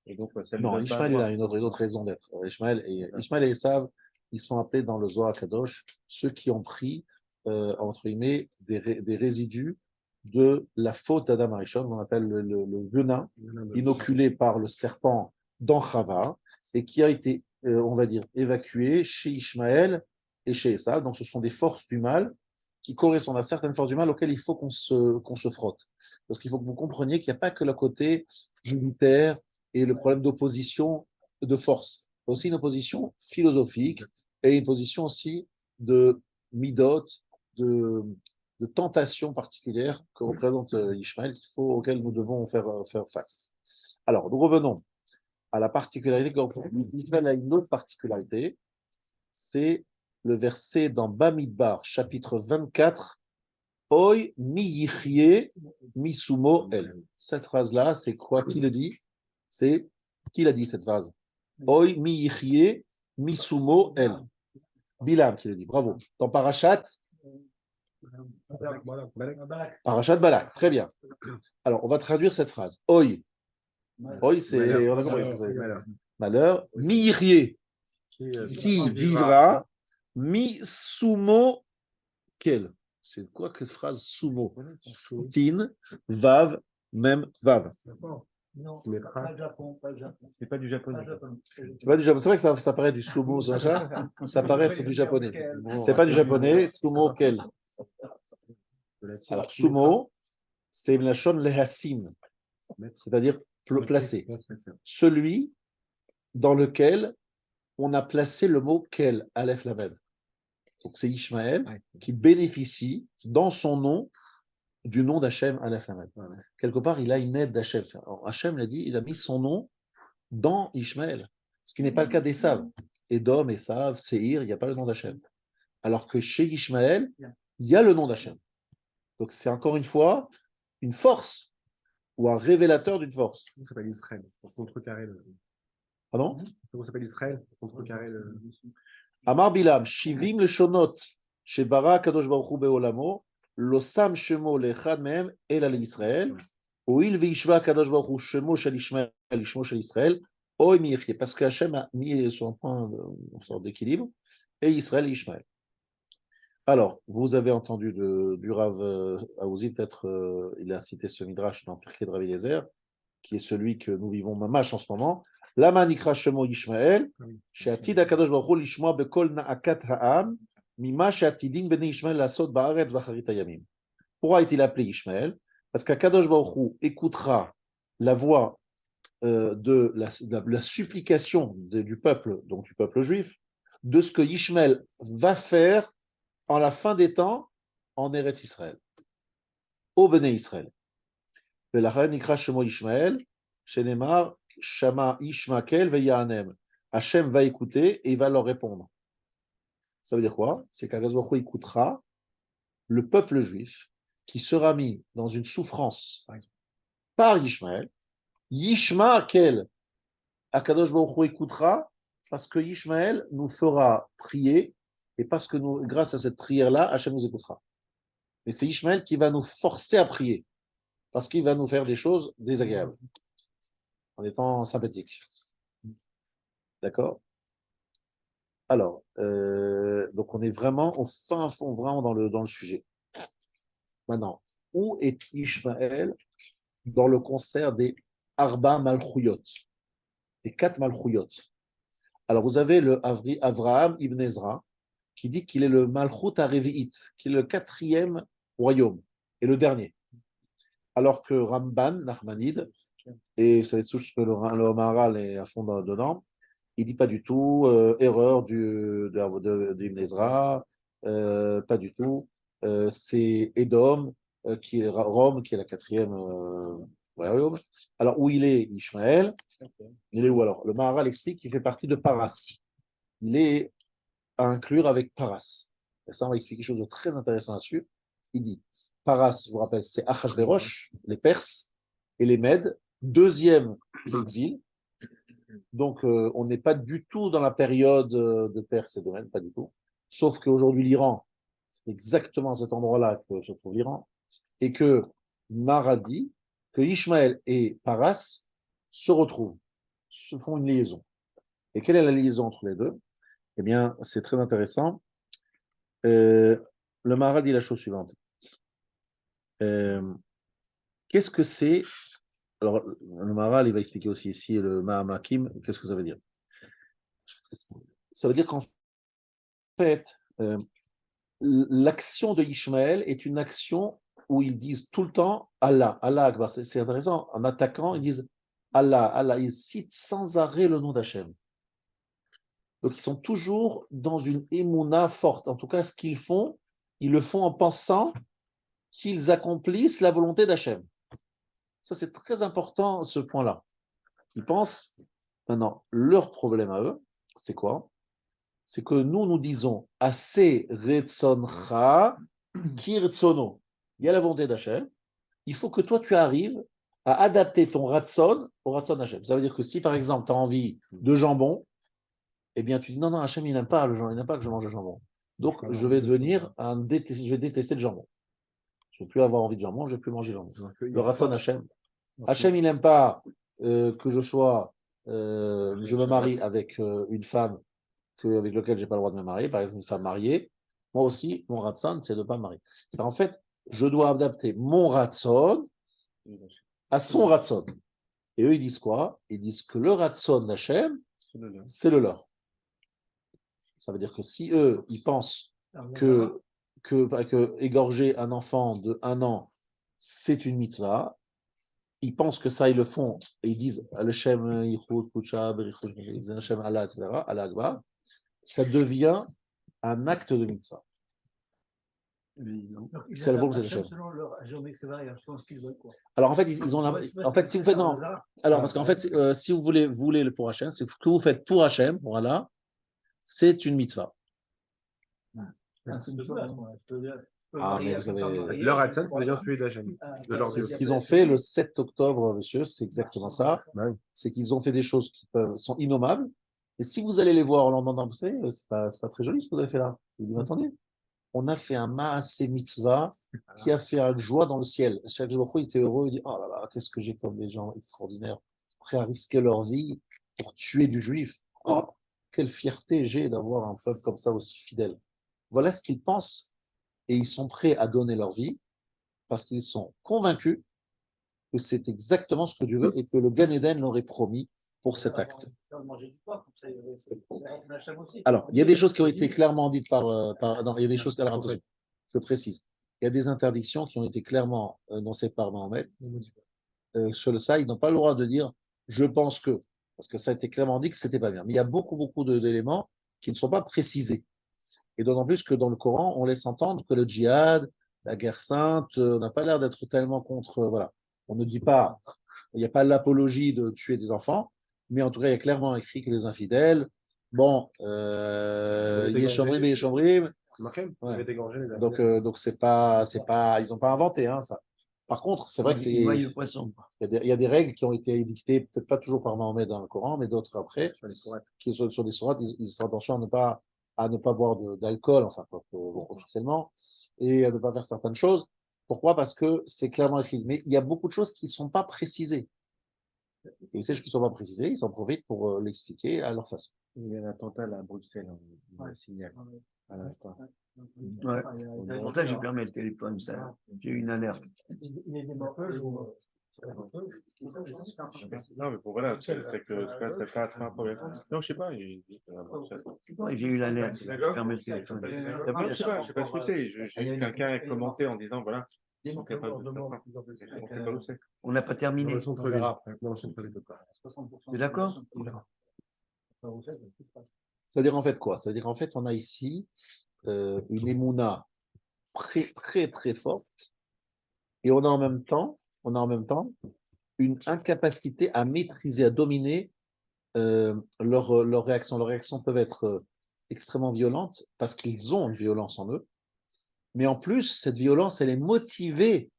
Et donc, ça lui Non, donne pas Ishmael, il avoir. a une autre raison d'être. Ishmael et Esav, ils sont appelés dans le Zohar Kadosh ceux qui ont pris, entre guillemets, des résidus de la faute d'Adam Arishon, on appelle le venin inoculé par le serpent dans Chava, et qui a été, on va dire, évacué chez Ishmael et chez Esav. Donc, ce sont des forces du mal qui correspondent à certaines forces du mal auxquelles il faut qu'on se frotte. Parce qu'il faut que vous compreniez qu'il n'y a pas que le côté militaire et le problème d'opposition de force. Il y a aussi une opposition philosophique et une position aussi de midot, de, de tentation particulière que représente Ishmael, auquel nous devons faire face. Alors, nous revenons à la particularité. Ishmael a une autre particularité, c'est le verset dans Bamidbar, chapitre 24, Oy mi yichye mi sumo el. Cette phrase-là, c'est quoi? Qui le dit? C'est qui l'a dit cette phrase? Oy mi yichye mi sumo el. Bilam qui le dit. Bravo. Dans Parashat Balak. Très bien. Alors, on va traduire cette phrase. Oy. Oy, c'est. On a compris. Malheur. Mi yichye. Qui vivra. Mi sumo quel? C'est quoi que cette phrase sumo? Tin, vav, même vav. Non, pas le Japon, pas le Japon. C'est pas du japonais. C'est pas du japonais. C'est vrai que ça paraît du sumo, ça paraît être du japonais. C'est pas du japonais. Sumo quel? Alors sumo, c'est la shon lehassim, c'est-à-dire placer. Celui dans lequel on a placé le mot quel, aleph lamed. Donc c'est Ishmaël qui bénéficie dans son nom du nom d'Hachem aleph lamed. Quelque part, il a une aide d'Hachem. Hachem l'a dit, il a mis son nom dans Ishmaël, ce qui n'est pas le cas d'Esav. Edom, Esav, Seir, il n'y a pas le nom d'Hachem. Alors que chez Ishmaël, il y a le nom d'Hachem. Donc c'est encore une fois une force ou un révélateur d'une force. Ça s'appelle Israël, pour contrecarrer le. Pardon? Ça s'appelle Israël, pour contrecarrer le. Amar Bilam, Shivim le Shonot, Shebara Kadosh Baruch Hu Beolamo, Losam Shemo Lechad Mehem Ela Israël, Oil Veishva Kadosh Baruch Hu Shemo Shel Ishmael, Shemo Shel Israël, Oy Miefie, parce que Hachem a mis sur un point de sorte d'équilibre, et Israël et Ishmael. Alors, vous avez entendu du Rav Aouzi, peut-être il a cité ce Midrash dans Pirkei de Rav Eliezer, qui est celui que nous vivons mamash en ce moment. Lama nikra shemo Ishmael, she'atid HaKadosh Baruch Hu lishmoa bekol na'akat ha'am, mima she'atidin bnei Ishmael lasot ba'aretz b'acharit hayamim. Pourquoi est-il appelé Ishmael? Parce qu'HaKadosh Baruch Hu écoutera la voix de la supplication du peuple, donc du peuple juif, de ce que Ishmael va faire en la fin des temps en Eretz Israël, au Béné Israël. Velachan nikra shemo Ishmael, shenemar shama Ishmael veyanem. Hachem va écouter et il va leur répondre. Ça veut dire quoi? C'est qu'Akadosh Baruch Hu écoutera le peuple juif qui sera mis dans une souffrance par Ishmael. Yishmael, Akadosh Baruch Hu écoutera parce que Ishmael nous fera prier et parce que nous, grâce à cette prière-là, Hachem nous écoutera. Et c'est Ishmael qui va nous forcer à prier parce qu'il va nous faire des choses désagréables en étant sympathique. D'accord? Alors, donc on est vraiment au fin fond, vraiment dans le sujet. Maintenant, où est Ishmaël dans le concert des Arba Malchouyot, des 4 Malchouyot? Alors, vous avez le Avraham ibn Ezra qui dit qu'il est le Malchut Arevi'it, qui est le 4e royaume et le dernier. Alors que Ramban, Nachmanide, et vous savez tous que le Maharal est à fond dedans, il dit pas du tout, erreur d'Ibn Ezra, pas du tout. C'est Édom, qui est Rome, qui est la 4e royaume. Alors, où il est Ishmaël? Il est où alors? Le Maharal explique qu'il fait partie de Paras. Il est à inclure avec Paras. Et ça, on va expliquer quelque chose de très intéressant là-dessus. Il dit, Paras, je vous rappelle, c'est Achashverosh, les Perses, et les Mèdes, 2e exil. Donc, on n'est pas du tout dans la période de Perse et de Mèdes, pas du tout. Sauf qu'aujourd'hui, l'Iran, c'est exactement à cet endroit-là que se trouve l'Iran, et que Maradi, que Ishmaël et Paras se retrouvent, se font une liaison. Et quelle est la liaison entre les deux? Eh bien, c'est très intéressant. Le Maharal dit la chose suivante. Qu'est-ce que c'est? Alors, le Maharal, il va expliquer aussi ici le Mahamakim. Qu'est-ce que ça veut dire? Ça veut dire qu'en fait, l'action de Ishmaël est une action où ils disent tout le temps Allah, Allah Akbar. C'est intéressant. En attaquant, ils disent Allah, Allah. Ils citent sans arrêt le nom d'Hachem. Donc, ils sont toujours dans une émouna forte. En tout cas, ce qu'ils font, ils le font en pensant qu'ils accomplissent la volonté d'Hachem. Ça, c'est très important, ce point-là. Ils pensent, maintenant, leur problème à eux, c'est quoi? C'est que nous disons assez retzoncha kirtsono. Il y a la volonté d'Hachem. Il faut que toi, tu arrives à adapter ton ratson au ratson d'Hachem. Ça veut dire que si, par exemple, tu as envie de jambon, eh bien, tu dis non, Hachem, il n'aime pas le jambon, il n'aime pas que je mange le jambon. Donc, je vais devenir je vais détester le jambon. Je ne vais plus avoir envie de jambon, je ne vais plus manger le jambon. Le ratson Hachem. Hachem, il n'aime pas que je me marie avec une femme avec laquelle je n'ai pas le droit de me marier, par exemple une femme mariée. Moi aussi, mon ratson, c'est de ne pas me marier. En fait, je dois adapter mon ratson à son ratson. Et eux, ils disent quoi? Ils disent que le ratson d'Hachem, c'est le leur. Ça veut dire que si eux, ils pensent que égorger un enfant de 1 an, c'est une mitzvah, ils pensent que ça, ils le font, et ils disent Al-Shem, Yichud, Kuchab, Al-Shem, Allah, etc., Allah Akbar, ça devient un acte de mitzvah. C'est la volonté d'Hachem. Alors en fait, ils ont en fait, si vous faites non, alors parce qu'en fait, si vous voulez le pour Hachem, c'est que vous faites pour Hachem, voilà, c'est une mitzvah. Ah, mais vous avez... Leur Hatsan, c'est déjà celui d'Hachem. C'est ce qu'ils ont fait le 7 octobre, monsieur, c'est exactement ça. C'est qu'ils ont fait des choses qui sont innommables. Et si vous allez les voir en l'entendant, vous savez, c'est pas très joli ce que vous avez fait là. Vous dites, attendez, on a fait un Maaseh Mitzvah qui a fait une joie dans le ciel. Chaque jour, il était heureux, il dit, oh là là, qu'est-ce que j'ai comme des gens extraordinaires, prêts à risquer leur vie pour tuer du juif. Oh, quelle fierté j'ai d'avoir un peuple comme ça aussi fidèle. Voilà ce qu'ils pensent. Et ils sont prêts à donner leur vie parce qu'ils sont convaincus que c'est exactement ce que Dieu veut et que le Gan Eden l'aurait promis pour cet acte. Alors, il y a des choses qui ont été clairement dites non, il y a des choses, alors attention, je précise. Il y a des interdictions qui ont été clairement énoncées par Mahomet. Sur ça, ils n'ont pas le droit de dire je pense que, parce que ça a été clairement dit que c'était pas bien. Mais il y a beaucoup d'éléments qui ne sont pas précisés. Et d'autant plus que dans le Coran, on laisse entendre que le djihad, la guerre sainte, on n'a pas l'air d'être tellement contre. Voilà. On ne dit pas, il n'y a pas l'apologie de tuer des enfants, mais en tout cas, il y a clairement écrit que les infidèles, bon, Yeshomrim et Yeshomrim. Donc c'est pas, ils n'ont pas inventé hein, ça. Par contre, c'est vrai que il y a des règles qui ont été édictées, peut-être pas toujours par Mahomet dans le Coran, mais d'autres après, qui sont sur des sourates, ils font attention à ne pas boire d'alcool, enfin, officiellement, et à ne pas faire certaines choses. Pourquoi? Parce que c'est clairement écrit. Mais il y a beaucoup de choses qui ne sont pas précisées. Et c'est ce qu'ils ne sont pas précisés, ils en profitent pour l'expliquer à leur façon. Il y a un attentat là, à Bruxelles, on Ouais. signale à l'instant. Ouais. C'est pour ça que j'ai fermé le téléphone, ça. J'ai eu une alerte. Il est démorpheux ou. Non, mais bon, voilà, c'est que c'est pas un problème. Non, je sais pas. Ouais, j'ai eu l'alerte. J'ai fermé le téléphone. Non, je sais pas ce que c'est. Quelqu'un a commenté en disant, voilà, ils sont capables de faire ça. On sait pas où c'est. On n'a pas Dans terminé. le centre-ville. Dans le centre-ville. T'es d'accord? C'est-à-dire en fait quoi? C'est-à-dire qu'en fait, on a ici une émouna très, très, très forte et on a en même temps une incapacité à maîtriser, à dominer leurs réactions. Leurs réactions peuvent être extrêmement violentes parce qu'ils ont une violence en eux. Mais en plus, cette violence, elle est motivée,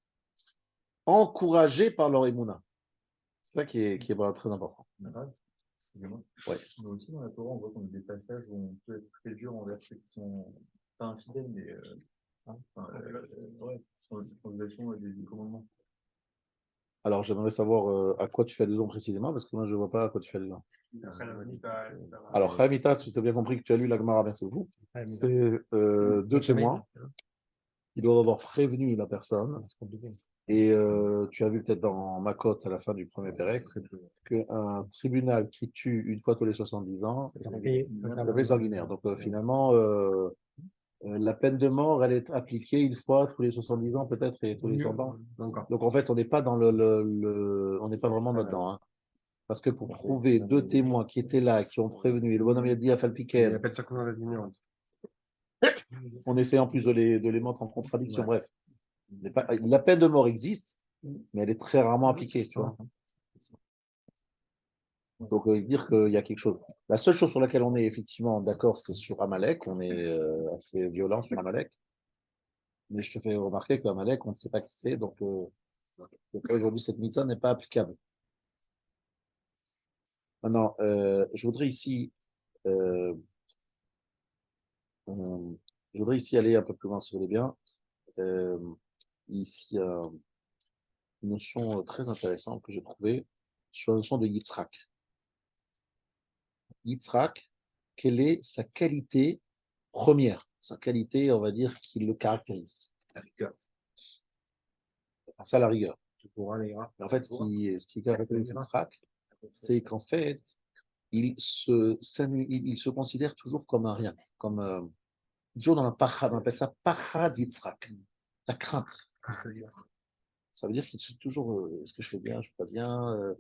encouragée par leur émouna. C'est ça qui est vraiment très important. Excusez-moi. Ouais. Mais aussi dans la Torah, on voit qu'on a des passages où on peut être très dur envers ceux qui sont pas infidèles, mais en violation des commandements. Alors, j'aimerais savoir à quoi tu fais allusion précisément, parce que moi, je ne vois pas à quoi tu fais allusion. Alors, Chaimita, tu as bien compris que tu as lu la Gemara, merci beaucoup. C'est deux témoins qui doivent avoir prévenu la personne. Et tu as vu peut-être dans Makot, à la fin du premier Pérec, qu'un tribunal qui tue une fois tous les 70 ans est sanguinaire. Donc, finalement, la peine de mort, elle est appliquée une fois tous les 70 ans, peut-être, et tous les 100 ans. Donc, en fait, on n'est pas dans on n'est pas vraiment là-dedans. Hein. Parce que pour prouver deux témoins qui étaient là, qui ont prévenu, et le bonhomme il a dit à Il Falpiken, appelle ça comment la ignorante. on essaie en plus de les mettre en contradiction. Bref, la peine de mort existe, mais elle est très rarement appliquée, tu vois. Donc, dire qu'il y a quelque chose. La seule chose sur laquelle on est effectivement d'accord, c'est sur Amalek. On est assez violent sur Amalek. Mais je te fais remarquer qu'Amalek, on ne sait pas qui c'est. Donc, aujourd'hui, cette mitzvah n'est pas applicable. Maintenant, je voudrais ici aller un peu plus loin, si vous voulez bien. Ici, il y a une notion très intéressante que j'ai trouvée sur la notion de Yitzhak. Yitzhak, quelle est sa qualité première, sa qualité, on va dire, qui le caractérise? La rigueur. Ça, la rigueur. En fait, ce qui caractérise Yitzhak, c'est qu'en fait, il se considère toujours comme un rien, comme toujours dans la pachad, on appelle ça pachad Yitzhak, la crainte. Ça veut dire qu'il est toujours, est-ce que je fais bien, je fais pas bien,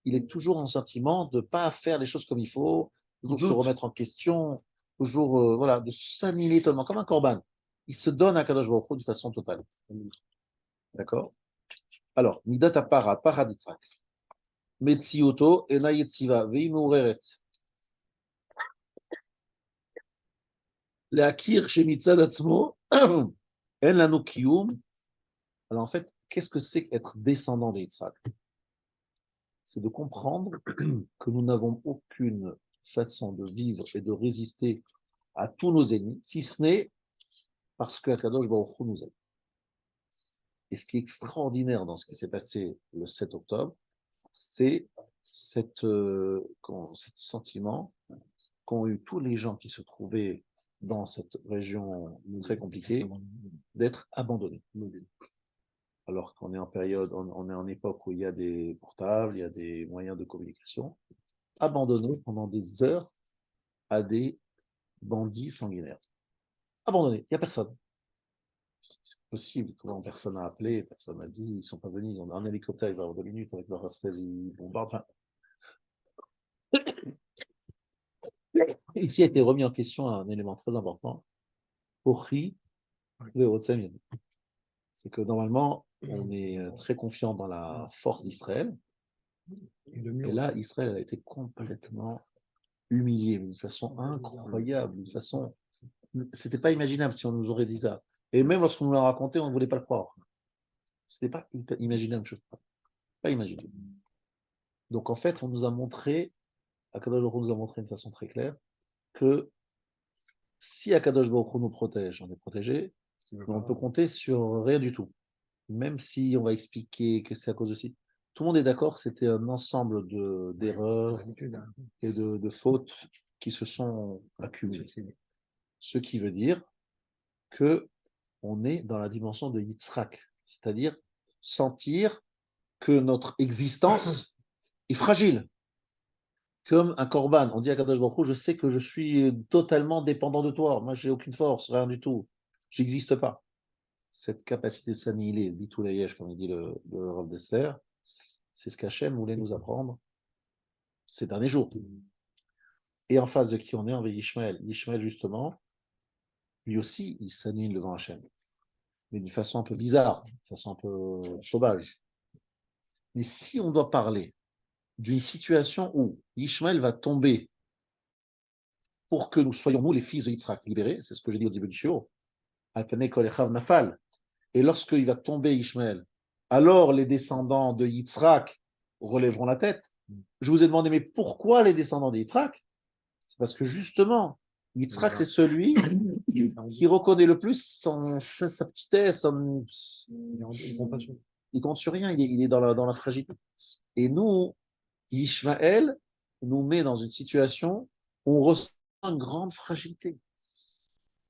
il est toujours en sentiment de ne pas faire les choses comme il faut, toujours se remettre en question, toujours voilà, de s'annihiler totalement, comme un korban. Il se donne à Kadosh Baruch Hu de façon totale. D'accord? Alors, Midat Parad Yitzhak. Metsioto, Ena Yetziva, Veimureret. Leakir Shemitzad Atzmo, En Lanu Kiyum. Alors, en fait, qu'est-ce que c'est qu'être descendant de Yitzhak? C'est de comprendre que nous n'avons aucune façon de vivre et de résister à tous nos ennemis, si ce n'est parce que Akadosh Baruch Hu nous aide. Et ce qui est extraordinaire dans ce qui s'est passé le 7 octobre, c'est cet sentiment qu'ont eu tous les gens qui se trouvaient dans cette région très compliquée d'être abandonnés. Alors qu'on est en période, on est en époque où il y a des portables, il y a des moyens de communication, abandonnés pendant des heures à des bandits sanguinaires. Abandonnés, il n'y a personne. C'est possible, personne n'a appelé, personne n'a dit, ils ne sont pas venus, ils ont un hélicoptère, ils vont avoir 2 minutes avec leur F-16, ils bombardent. Enfin, ici a été remis en question un élément très important. Ochi ve'otzem. C'est que normalement, on est très confiant dans la force d'Israël. Et là, Israël a été complètement humilié d'une façon incroyable, d'une façon. C'était pas imaginable si on nous aurait dit ça. Et même lorsqu'on nous l'a raconté, on ne voulait pas le croire. C'était pas imaginable, je crois. Pas imaginable. Donc en fait, on nous a montré, Akadosh Baruch Hu nous a montré de façon très claire que si Akadosh Baruch Hu nous protège, on est protégé, mais on peut compter sur rien du tout. Même si on va expliquer que c'est à cause de ci. Tout le monde est d'accord, c'était un ensemble d'erreurs et de fautes qui se sont accumulées. Ce qui veut dire que on est dans la dimension de Yitzhak, c'est-à-dire sentir que notre existence est fragile, comme un korban. On dit à Kadosh Baruch Hu, je sais que je suis totalement dépendant de toi. Moi, j'ai aucune force, rien du tout. J'existe pas. Cette capacité de s'annihiler, bitouleyesh, comme il dit le Rav Dessler, c'est ce qu'Hachem voulait nous apprendre ces derniers jours. Et en face de qui on est, on veut Ishmaël. Ishmaël, justement, lui aussi, il s'annihile devant Hachem. Mais d'une façon un peu bizarre, d'une façon un peu sauvage. Mais si on doit parler d'une situation où Ishmaël va tomber pour que nous soyons, nous, les fils de Yitzhak, libérés, c'est ce que j'ai dit au début du shiur, Nafal, et lorsqu'il va tomber Ishmaël, alors les descendants de Yitzhak relèveront la tête. Je vous ai demandé, mais pourquoi les descendants de Yitzhak? C'est parce que justement, Yitzhak, c'est celui qui reconnaît le plus sa petitesse, il compte sur rien, il est dans la fragilité. Et nous, Ishmaël nous met dans une situation où on ressent une grande fragilité.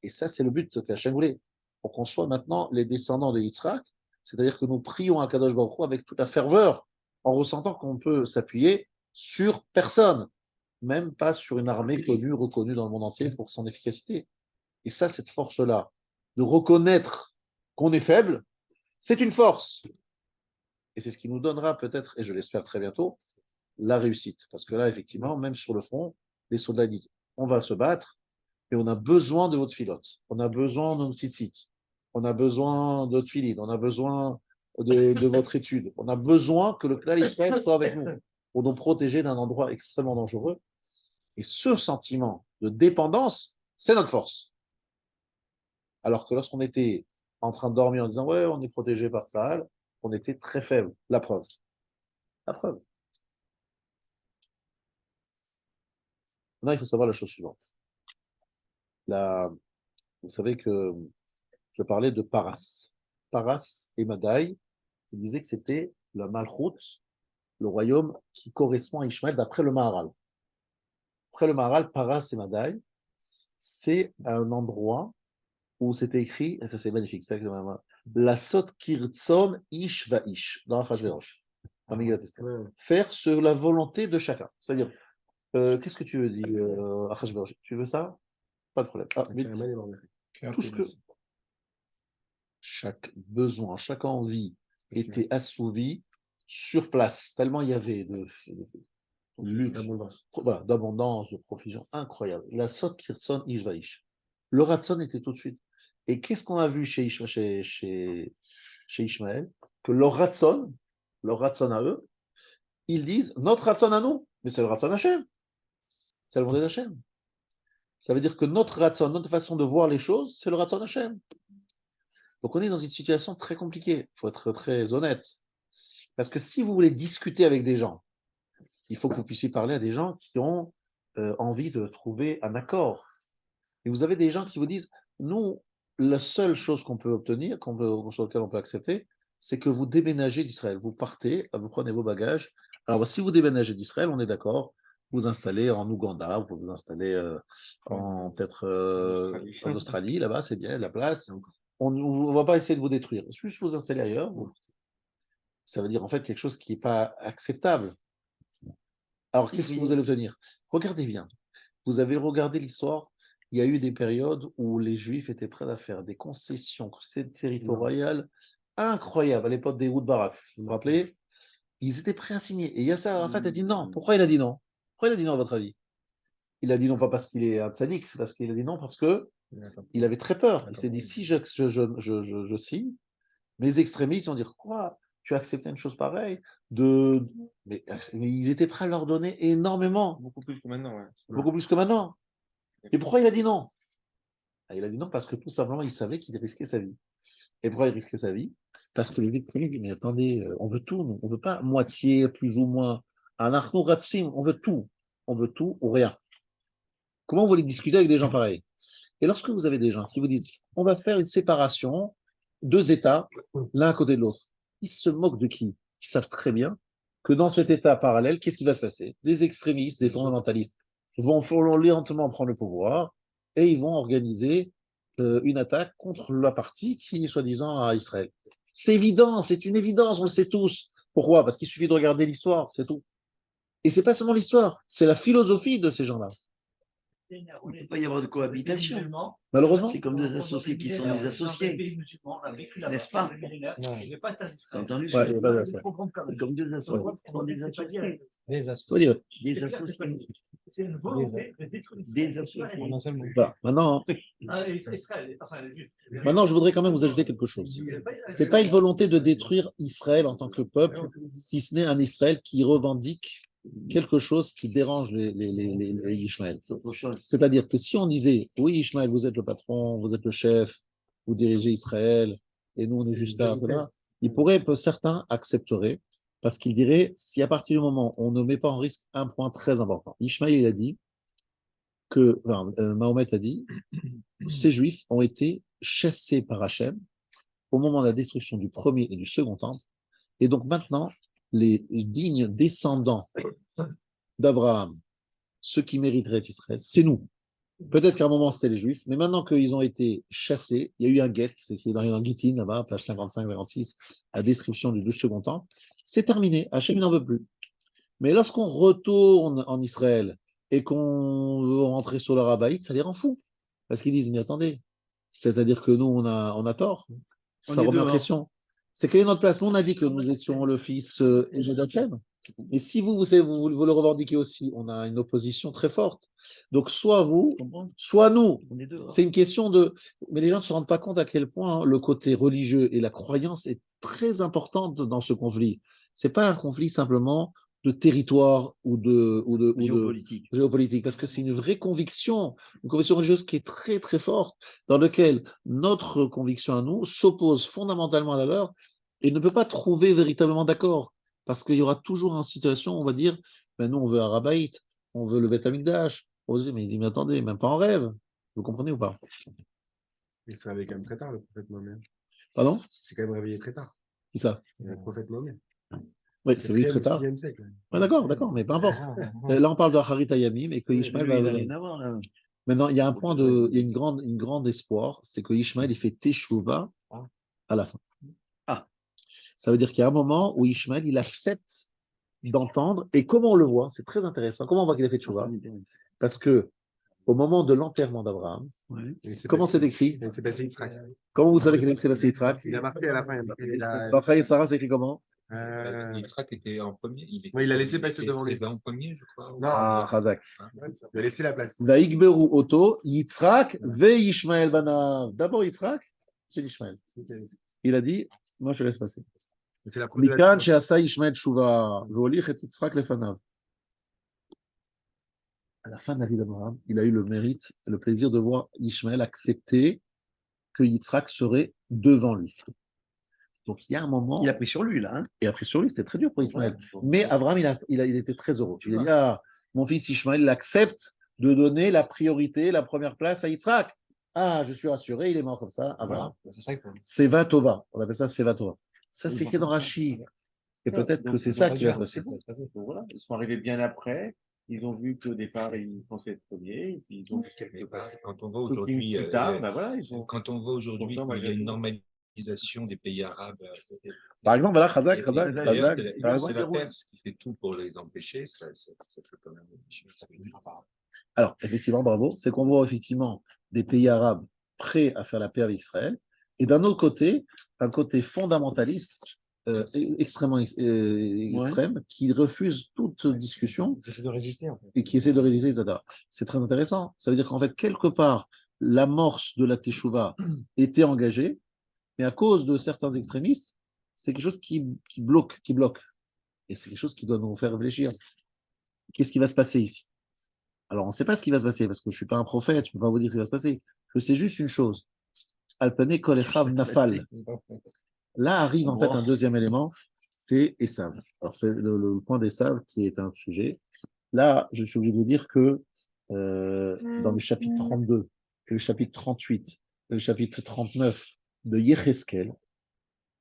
Et ça, c'est le but qu'Hachem voulait, pour qu'on soit maintenant les descendants de Yitzhak, c'est-à-dire que nous prions à Kadosh Baruch Hu avec toute la ferveur, en ressentant qu'on peut s'appuyer sur personne, même pas sur une armée connue, reconnue dans le monde entier pour son efficacité. Et ça, cette force-là, de reconnaître qu'on est faible, c'est une force. Et c'est ce qui nous donnera peut-être, et je l'espère très bientôt, la réussite. Parce que là, effectivement, même sur le front, les soldats disent, on va se battre, et on a besoin de votre filote, on a besoin de nos tzitzit, on a besoin de votre filine, on a besoin de votre étude, on a besoin que le Klal Israël soit avec nous, pour nous protéger d'un endroit extrêmement dangereux. Et ce sentiment de dépendance, c'est notre force. Alors que lorsqu'on était en train de dormir en disant, ouais, on est protégé par Tsahal, on était très faible. La preuve. La preuve. Maintenant, il faut savoir la chose suivante. Vous savez que je parlais de Paras. Paras et Madaï, je disais que c'était la Malchut, le royaume qui correspond à Ishmaël d'après le Maharal. Après le Maharal, Paras et Madaï, c'est un endroit où c'était écrit, et ça c'est magnifique, c'est la Sot Kirtson Ish Va Ish, dans Achashverosh, dans Megillat Esther. Faire sur la volonté de chacun. C'est-à-dire, qu'est-ce que tu veux dire, Achashverosh? Tu veux ça? Pas de problème. Ah, vite. Tout ce que chaque besoin, chaque envie était assouvi sur place, tellement il y avait de luxe, d'abondance, de profusion incroyable. La Sot Kirtson Ish Va Ish. Le Ratson était tout de suite. Et qu'est-ce qu'on a vu chez Ishmaël? Que leur Ratson à eux, ils disent notre Ratson à nous, mais c'est le Ratson Hachem. C'est le monde d'Hachem. Ça veut dire que notre Ratson, notre façon de voir les choses, c'est le Ratson Hachem. Donc on est dans une situation très compliquée. Il faut être très honnête. Parce que si vous voulez discuter avec des gens, il faut que vous puissiez parler à des gens qui ont envie de trouver un accord. Et vous avez des gens qui vous disent, nous, la seule chose qu'on peut obtenir, sur laquelle on peut accepter, c'est que vous déménagez d'Israël. Vous partez, vous prenez vos bagages. Alors, si vous déménagez d'Israël, on est d'accord, vous installez en Ouganda, vous pouvez vous installer peut-être en Australie, là-bas, c'est bien, la place. On ne va pas essayer de vous détruire. Juste vous installer ailleurs, ça veut dire en fait quelque chose qui n'est pas acceptable. Alors, qu'est-ce que vous allez obtenir? Regardez bien. Vous avez regardé l'histoire. Il y a eu des périodes où les Juifs étaient prêts à faire des concessions territoriales incroyables à l'époque des Ehud Barak. Vous vous rappelez? Ils étaient prêts à signer. Et Yasser Arafat a dit non. Pourquoi il a dit non? Pourquoi il a dit non, à votre avis? Il a dit non pas parce qu'il est un tzaddik, c'est parce qu'il a dit non parce que il avait très peur. Il s'est dit si je signe, les extrémistes vont dire quoi? Tu as accepté une chose pareille mais ils étaient prêts à leur donner énormément. Beaucoup plus que maintenant, ouais. Beaucoup plus que maintenant. Et pourquoi il a dit non? Il a dit non parce que tout simplement, il savait qu'il risquait sa vie. Et pourquoi il risquait sa vie? Parce que les victimes disent, mais attendez, on veut tout, nous. On ne veut pas moitié, plus ou moins. Un arnaud ratsim, on veut tout. On veut tout ou rien. Comment vous voulez discuter avec des gens pareils? Et lorsque vous avez des gens qui vous disent, on va faire une séparation, 2 États, l'un à côté de l'autre, ils se moquent de qui? Ils savent très bien que dans cet état parallèle, qu'est-ce qui va se passer? Des extrémistes, des fondamentalistes vont lentement prendre le pouvoir et ils vont organiser une attaque contre la partie qui est soi-disant à Israël. C'est évident, c'est une évidence, on le sait tous. Pourquoi? Parce qu'il suffit de regarder l'histoire, c'est tout. Et c'est pas seulement l'histoire, c'est la philosophie de ces gens-là. Il ne peut pas y avoir de cohabitation. Malheureusement. C'est comme des associés qui sont des associés. N'est-ce pas? T'as entendu Ouais, il y a pas de ça. C'est comme deux associés qui sont des associés. Ça veut dire, Des associés. C'est une volonté de détruire Des associés. voilà. Maintenant, Israël, enfin les Juifs. maintenant, je voudrais quand même vous ajouter quelque chose. C'est pas une volonté de détruire Israël en tant que peuple, si ce n'est un Israël qui revendique quelque chose qui dérange les Ishmaël. C'est-à-dire que si on disait, oui, Ishmaël, vous êtes le patron, vous êtes le chef, vous dirigez Israël, et nous, on est juste là, voilà, certains accepteraient, parce qu'ils diraient, si à partir du moment où on ne met pas en risque un point très important, Ishmaël, il a dit Mahomet a dit, ces Juifs ont été chassés par Hachem au moment de la destruction du premier et du second temple, et donc maintenant, les dignes descendants d'Abraham, ceux qui mériteraient Israël, c'est nous. Peut-être qu'à un moment, c'était les Juifs, mais maintenant qu'ils ont été chassés, il y a eu un guet, c'est écrit dans Gittin, là-bas, page 55-56, la description du second temple, c'est terminé. Hachem n'en veut plus. Mais lorsqu'on retourne en Israël et qu'on veut rentrer sur le Rabbaït, ça les rend fous. Parce qu'ils disent, mais attendez, c'est-à-dire que nous, on a tort. Ça remet en question. C'est quelle est notre place? Nous, on a dit que nous étions le fils aîné d'Hachem. Mais si vous le revendiquez aussi, on a une opposition très forte. Donc, soit vous, soit nous. C'est une question de... Mais les gens ne se rendent pas compte à quel point le côté religieux et la croyance est très importante dans ce conflit. Ce n'est pas un conflit simplement de territoire ou de géopolitique, parce que c'est une vraie conviction, une conviction religieuse qui est très très forte, dans laquelle notre conviction à nous s'oppose fondamentalement à la leur et ne peut pas trouver véritablement d'accord, parce qu'il y aura toujours une situation où on va dire, ben nous on veut un Rabbaït, on veut le Beth Amikdash, mais il dit, mais attendez, même pas en rêve, vous comprenez ou pas? Il s'est réveillé quand même très tard, le prophète Mohammed. Pardon? Il s'est quand même réveillé très tard. Qui ça? Le prophète Mohammed. Oui, c'est oui, très tard. 6e siècle. Ouais, d'accord, mais peu importe. Là, on parle de Harit Ayamim et que Ishmael va. Maintenant, il y a un point il y a une grande espoir, c'est que Ishmael il fait Teshuvah à la fin. Ça veut dire qu'il y a un moment où Ishmael il accepte d'entendre, et comment on le voit, c'est très intéressant. Comment on voit qu'il a fait Teshuvah? Parce que au moment de l'enterrement d'Abraham, comment c'est écrit? C'est passé Yitzhak. Comment vous savez qu'il s'est passé Yitzhak? Il a marqué à la fin. Raphaël et Sarah, c'est écrit comment? Yitzhak était en premier. Il a laissé passer devant lui. Il était en premier, je crois. Ah, Chazak. Il a laissé la place. Vaïkberu Oto, Yitzhak, ve Ishmael Banav. D'abord Yitzhak, c'est Ishmael. Il a dit, moi je te laisse passer. C'est la preuve de Mikan she'asa Ishmael Shuva, ve'olich et Yitzhak lefanav. À la fin de la vie d'Abraham, il a eu le mérite, le plaisir de voir Ishmael accepter que Yitzhak serait devant lui. Donc il y a un moment. Il a pris sur lui, là. Hein, il a pris sur lui, c'était très dur pour Ishmael. Mais Abraham, il était très heureux. Il a dit, ah, mon fils Ishmael, il accepte de donner la priorité, la première place à Yitzhak. Ah, je suis rassuré, il est mort comme ça. Abraham. Seva Tova. On appelle ça Seva Tova. Ça, c'est écrit dans Rashi. Et peut-être que c'est ça qui va se passer. Voilà. Ils sont arrivés bien après. Ils ont vu qu'au départ, ils pensaient être premiers. Et puis ils ont vu quelque part. Quand on voit aujourd'hui, quand on voit aujourd'hui qu'il y a une normalisation des pays arabes. Par exemple, voilà, Khazak. C'est la Perse qui fait tout pour les empêcher. Ça fait quand même. Alors, effectivement, bravo. C'est qu'on voit effectivement des pays arabes prêts à faire la paix avec Israël. Et d'un autre côté, un côté fondamentaliste. Extrêmement extrême, qui refuse toute discussion de résister, en fait. et qui essaie de résister, etc. C'est très intéressant. Ça veut dire qu'en fait, quelque part, l'amorce de la Teshuvah était engagée, mais à cause de certains extrémistes, c'est quelque chose qui bloque. Et c'est quelque chose qui doit nous faire réfléchir. Qu'est-ce qui va se passer ici? Alors, on ne sait pas ce qui va se passer, parce que je ne suis pas un prophète, je ne peux pas vous dire ce qui va se passer. Je sais juste une chose. Alpane kol echav nafal. Là arrive en fait un deuxième élément, c'est Esav. Alors c'est le point d'Esav qui est un sujet. Là, je suis obligé de vous dire que dans le chapitre 32, le chapitre 38, le chapitre 39 de Yecheskel,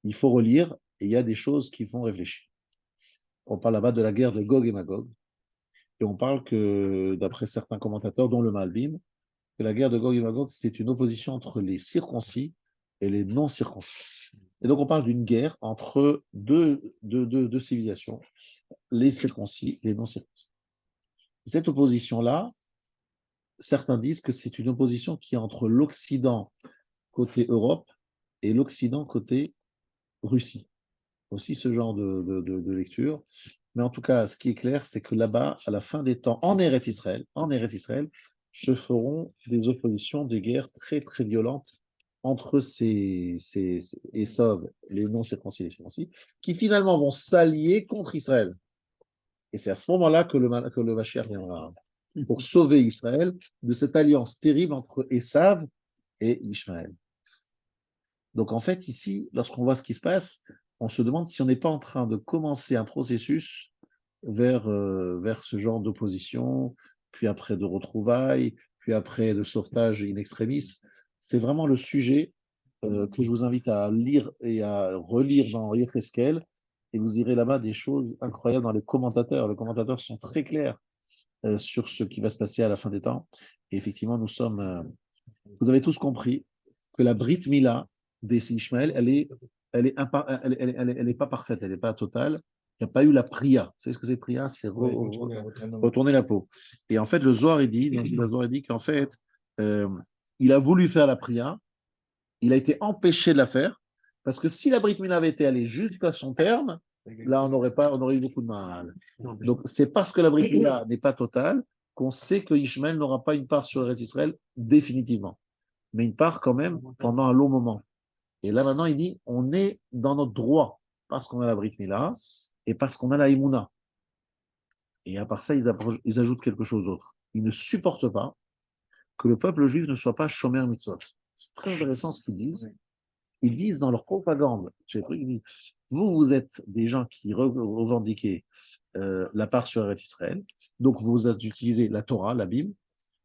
il faut relire et il y a des choses qui font réfléchir. On parle là-bas de la guerre de Gog et Magog. Et on parle que, d'après certains commentateurs, dont le Malbim, que la guerre de Gog et Magog, c'est une opposition entre les circoncis et les non-circoncis. Et donc, on parle d'une guerre entre deux civilisations, les circoncis et les non-circoncis. Cette opposition-là, certains disent que c'est une opposition qui est entre l'Occident côté Europe et l'Occident côté Russie. Aussi ce genre de lecture. Mais en tout cas, ce qui est clair, c'est que là-bas, à la fin des temps, en Eretz Israël, se feront des oppositions, des guerres très, très violentes entre ces Esav, les non-circoncis et les circoncis, qui finalement vont s'allier contre Israël. Et c'est à ce moment-là que le Mashiach viendra, pour sauver Israël de cette alliance terrible entre Esav et Ishmaël. Donc en fait, ici, lorsqu'on voit ce qui se passe, on se demande si on n'est pas en train de commencer un processus vers ce genre d'opposition, puis après de retrouvailles, puis après de sauvetage in extremis. C'est vraiment le sujet que je vous invite à lire et à relire dans Yecheskel, et vous irez là-bas des choses incroyables dans les commentateurs. Les commentateurs sont très clairs sur ce qui va se passer à la fin des temps. Et effectivement, vous avez tous compris que la Brit Mila des Ishmaël, elle est pas parfaite, elle n'est pas totale. Il n'y a pas eu la priya. Vous savez ce que c'est priya? C'est retourner la peau. Et en fait, le Zohar, il dit qu'en fait, il a voulu faire la priya, il a été empêché de la faire, parce que si la Brit Mila avait été allée jusqu'à son terme, là, on aurait eu beaucoup de mal. Donc, c'est parce que la Brit Mila n'est pas totale qu'on sait que Ishmaël n'aura pas une part sur Eretz Israël définitivement, mais une part quand même pendant un long moment. Et là, maintenant, il dit, on est dans notre droit, parce qu'on a la Brit Mila et parce qu'on a la Emouna. Et à part ça, ils ajoutent quelque chose d'autre. Ils ne supportent pas que le peuple juif ne soit pas Shomer Mitzvot. C'est très intéressant ce qu'ils disent. Ils disent dans leur propagande, ils disent, vous êtes des gens qui revendiquez la part sur Eretz Israël, donc vous utilisez la Torah, la Bible,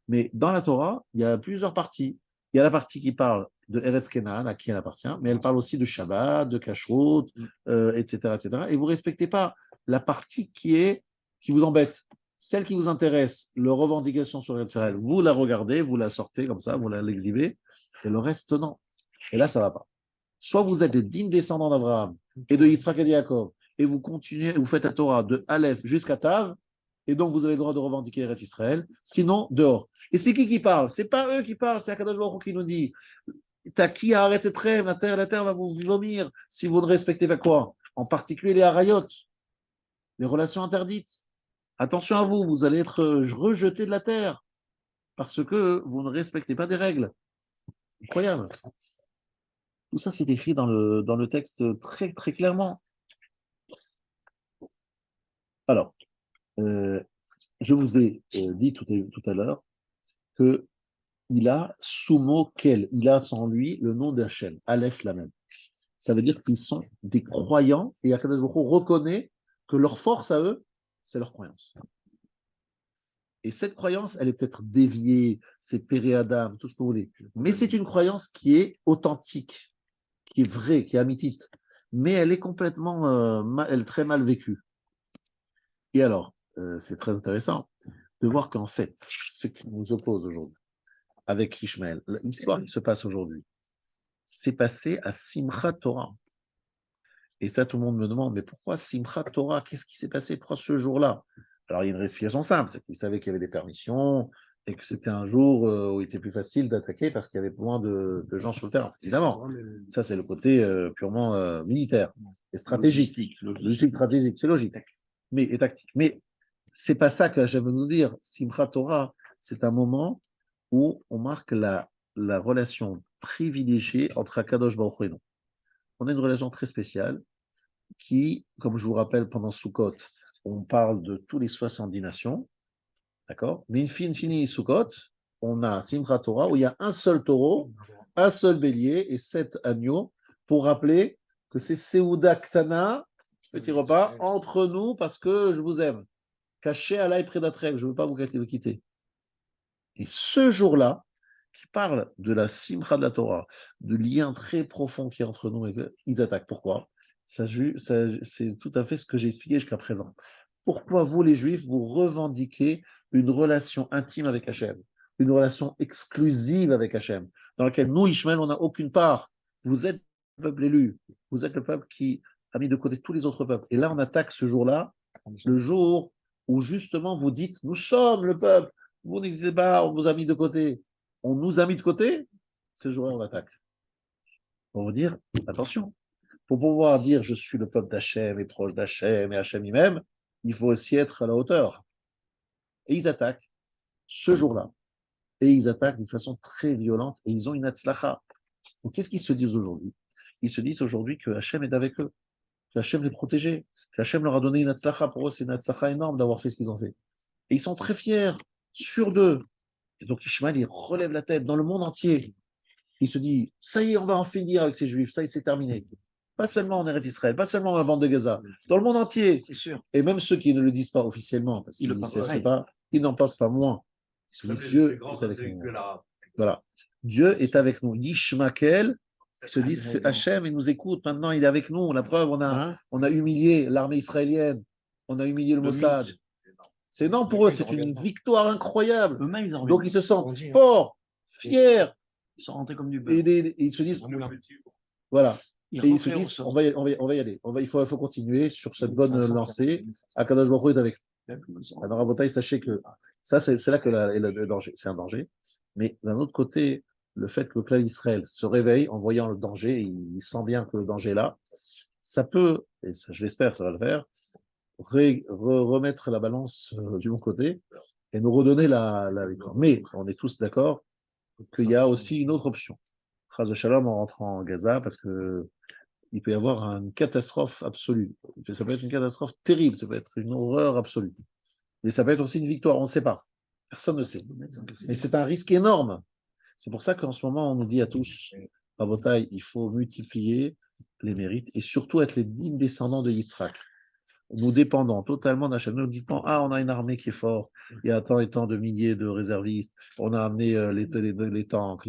mais dans la Torah, il y a plusieurs parties. Il y a la partie qui parle de Eretz Kenan, à qui elle appartient, mais elle parle aussi de Shabbat, de Kashrut, etc., etc. Et vous ne respectez pas la partie qui vous embête. Celle qui vous intéresse, le revendication sur Eretz Israël, vous la regardez, vous la sortez comme ça, vous l'exhibez, et le reste, non. Et là, ça ne va pas. Soit vous êtes des dignes descendants d'Abraham et de Yitzhak et de Yaakov, et vous continuez, vous faites la Torah de Aleph jusqu'à Tav, et donc vous avez le droit de revendiquer Eretz Israël, sinon, dehors. Et c'est qui parle? C'est pas eux qui parlent, c'est Akadosh Baruch Hu qui nous dit Taki Haaretz Etrem, la terre va vous vomir si vous ne respectez pas quoi? En particulier les harayot, les relations interdites. Attention à vous, vous allez être rejetés de la terre parce que vous ne respectez pas des règles. Incroyable. Tout ça, c'est écrit dans le texte très, très clairement. Alors, je vous ai dit tout à l'heure que il a Sumo Kel, il a en lui le nom d'Hachem, Aleph Lamed. Ça veut dire qu'ils sont des croyants et Akadosh Baruch Hu reconnaît que leur force à eux, c'est leur croyance. Et cette croyance, elle est peut-être déviée, c'est Péréadam, tout ce que vous voulez. Mais c'est une croyance qui est authentique, qui est vraie, qui est amitite. Mais elle est complètement, elle est très mal vécue. Et alors, c'est très intéressant de voir qu'en fait, ce qui nous oppose aujourd'hui avec Ishmaël, l'histoire qui se passe aujourd'hui, c'est passé à Simchat Torah. Et ça, tout le monde me demande, mais pourquoi Simchat Torah? Qu'est-ce qui s'est passé? Pourquoi ce jour-là? Alors, il y a une explication simple, c'est qu'ils savaient qu'il y avait des permissions et que c'était un jour où il était plus facile d'attaquer parce qu'il y avait moins de gens sur le terrain. Évidemment, ça, c'est le côté purement militaire et stratégique. Logistique, stratégique, c'est logique. Et tactique. Mais c'est pas ça que j'aime nous dire. Simchat Torah, c'est un moment où on marque la relation privilégiée entre Akadosh Baruch Hu et nous. On a une relation très spéciale qui, comme je vous rappelle, pendant Sukkot, on parle de tous les 70 nations, d'accord? Mais fini Sukkot, on a Simchat Torah où il y a un seul taureau, un seul bélier et 7 agneaux pour rappeler que c'est Seuda Ktana, petit repas, entre nous parce que je vous aime. Caché à l'ail prédatrek, je ne veux pas vous quitter. Et ce jour-là, qui parle de la Simcha de la Torah, de lien très profond qui est entre nous, ils attaquent. Pourquoi? C'est tout à fait ce que j'ai expliqué jusqu'à présent. Pourquoi vous, les Juifs, vous revendiquez une relation intime avec Hachem, une relation exclusive avec Hachem, dans laquelle nous, Ishmael, on n'a aucune part. Vous êtes le peuple élu, vous êtes le peuple qui a mis de côté tous les autres peuples. Et là, on attaque ce jour-là, le jour où justement vous dites, nous sommes le peuple, vous n'existez pas, on vous a mis de côté. On nous a mis de côté, ce jour-là, on attaque. Pour vous dire, attention, pour pouvoir dire je suis le peuple d'Hachem et proche d'Hachem et Hachem lui-même, il faut aussi être à la hauteur. Et ils attaquent ce jour-là. Et ils attaquent d'une façon très violente et ils ont une hatzlacha. Donc qu'est-ce qu'ils se disent aujourd'hui? Ils se disent aujourd'hui que Hachem est avec eux, que Hachem les protégeait, que Hachem leur a donné une hatzlacha. Pour eux, c'est une hatzlacha énorme d'avoir fait ce qu'ils ont fait. Et ils sont très fiers, sûrs d'eux. Et donc Ishmael, il relève la tête dans le monde entier. Il se dit, ça y est, on va en finir avec ces Juifs, ça y est, c'est terminé. Pas seulement en Eretz Israël, pas seulement dans la bande de Gaza, dans le monde entier. C'est sûr. Et même ceux qui ne le disent pas officiellement, parce qu'ils n'en pensent pas moins. Ils se disent, Dieu est avec nous. Voilà. Dieu est avec nous. Yishmakel, ils se disent, c'est Hachem, il nous écoute, maintenant il est avec nous. La preuve, on a humilié l'armée israélienne, on a humilié le Mossad. C'est énorme pour eux, c'est une victoire incroyable. Donc ils se sentent forts, fiers. Ils sont rentrés comme du beurre. Et ils se disent, voilà. Et ils se disent, on va y aller. Il faut continuer sur cette bonne lancée. Akadosh Baruch Hu est avec nous. Alors, Rabotai, sachez que ça, c'est là que le danger. C'est un danger. Mais d'un autre côté, le fait que le clan Israël se réveille en voyant le danger, il sent bien que le danger est là, ça peut, et ça, je l'espère, ça va le faire, remettre la balance du bon côté et nous redonner la victoire. Mais on est tous d'accord qu'il y a aussi une autre option. Chas de Shalom en rentrant en Gaza, parce que il peut y avoir une catastrophe absolue. Ça peut être une catastrophe terrible, ça peut être une horreur absolue. Mais ça peut être aussi une victoire, on ne sait pas. Personne ne sait. Mais c'est un risque énorme. C'est pour ça qu'en ce moment, on nous dit à tous, Rabotai, il faut multiplier les mérites et surtout être les dignes descendants de Yitzhak. Nous dépendons totalement d'Hachem. Nous disons, on a une armée qui est forte, il y a tant et tant de milliers de réservistes, on a amené les tanks,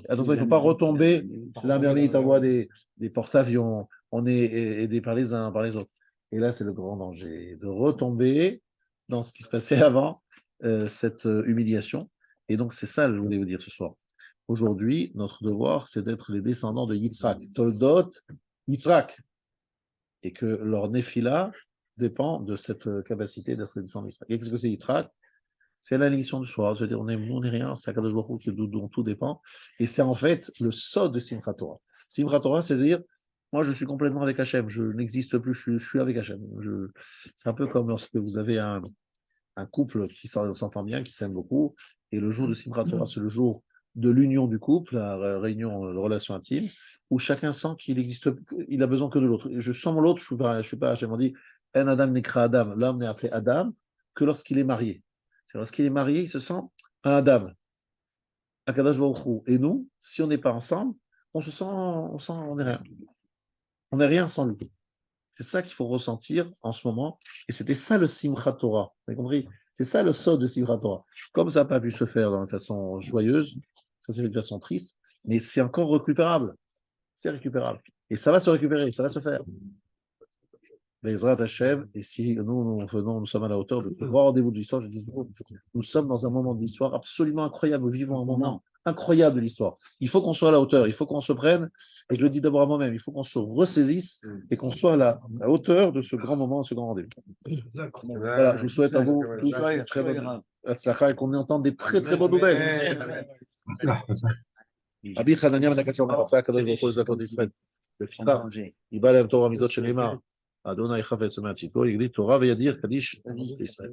Attention, il ne faut pas retomber, l'Amérique envoie des porte-avions, on est aidé par les uns, par les autres. Et là, c'est le grand danger, de retomber dans ce qui se passait avant, cette humiliation. Et donc, c'est ça que je voulais vous dire ce soir. Aujourd'hui, notre devoir, c'est d'être les descendants de Yitzhak, Toldot, Yitzhak. Et que leur Néphila dépend de cette capacité d'être les descendants d'Yitzhak. Et qu'est-ce que c'est Yitzhak? C'est la mission du soir. C'est-à-dire, on n'est rien, c'est Akadosh Baruch Hu dont tout dépend. Et c'est en fait le sod de Simchat Torah. Simchat Torah, c'est de dire, moi, je suis complètement avec Hachem, je n'existe plus, je suis avec Hachem. C'est un peu comme lorsque vous avez un couple qui s'entend bien, qui s'aime beaucoup, et le jour de Simchat Torah, c'est le jour de l'union du couple, la réunion, la relation intime, où chacun sent il a besoin que de l'autre. Je sens l'autre, je suis pas Hachem. On dit, En Adam nekra Adam, l'homme n'est appelé Adam que lorsqu'il est marié. C'est lorsqu'il est marié, il se sent un Adam, un Kadosh Baruch Hu. Et nous, si on n'est pas ensemble, on n'est rien. On n'est rien sans lui. C'est ça qu'il faut ressentir en ce moment. Et c'était ça le Simchat Torah. Vous avez compris? C'est ça le sod de Simchat Torah. Comme ça n'a pas pu se faire d'une façon joyeuse, ça s'est fait de façon triste, mais c'est encore récupérable. C'est récupérable. Et ça va se récupérer, ça va se faire. Bezrat Hashem, et si nous sommes à la hauteur du grand rendez-vous de l'histoire, je dis, nous sommes dans un moment de l'histoire absolument incroyable, nous vivons un moment incroyable de l'histoire. Il faut qu'on soit à la hauteur, il faut qu'on se prenne, et je le dis d'abord à moi-même, il faut qu'on se ressaisisse et qu'on soit à la hauteur de ce grand moment, ce grand rendez-vous. Voilà, je vous souhaite à vous tous très bonne et qu'on entende des très très bonnes nouvelles. Abi Hanania Menakacher Maratza Kadosh Baruch Hu Zakot Israël. לפיכך, ייבא להם תורה מזאת שנאמר, אדוני חפץ ומציפו, יגדיל תורה וידיר קדיש לישראל.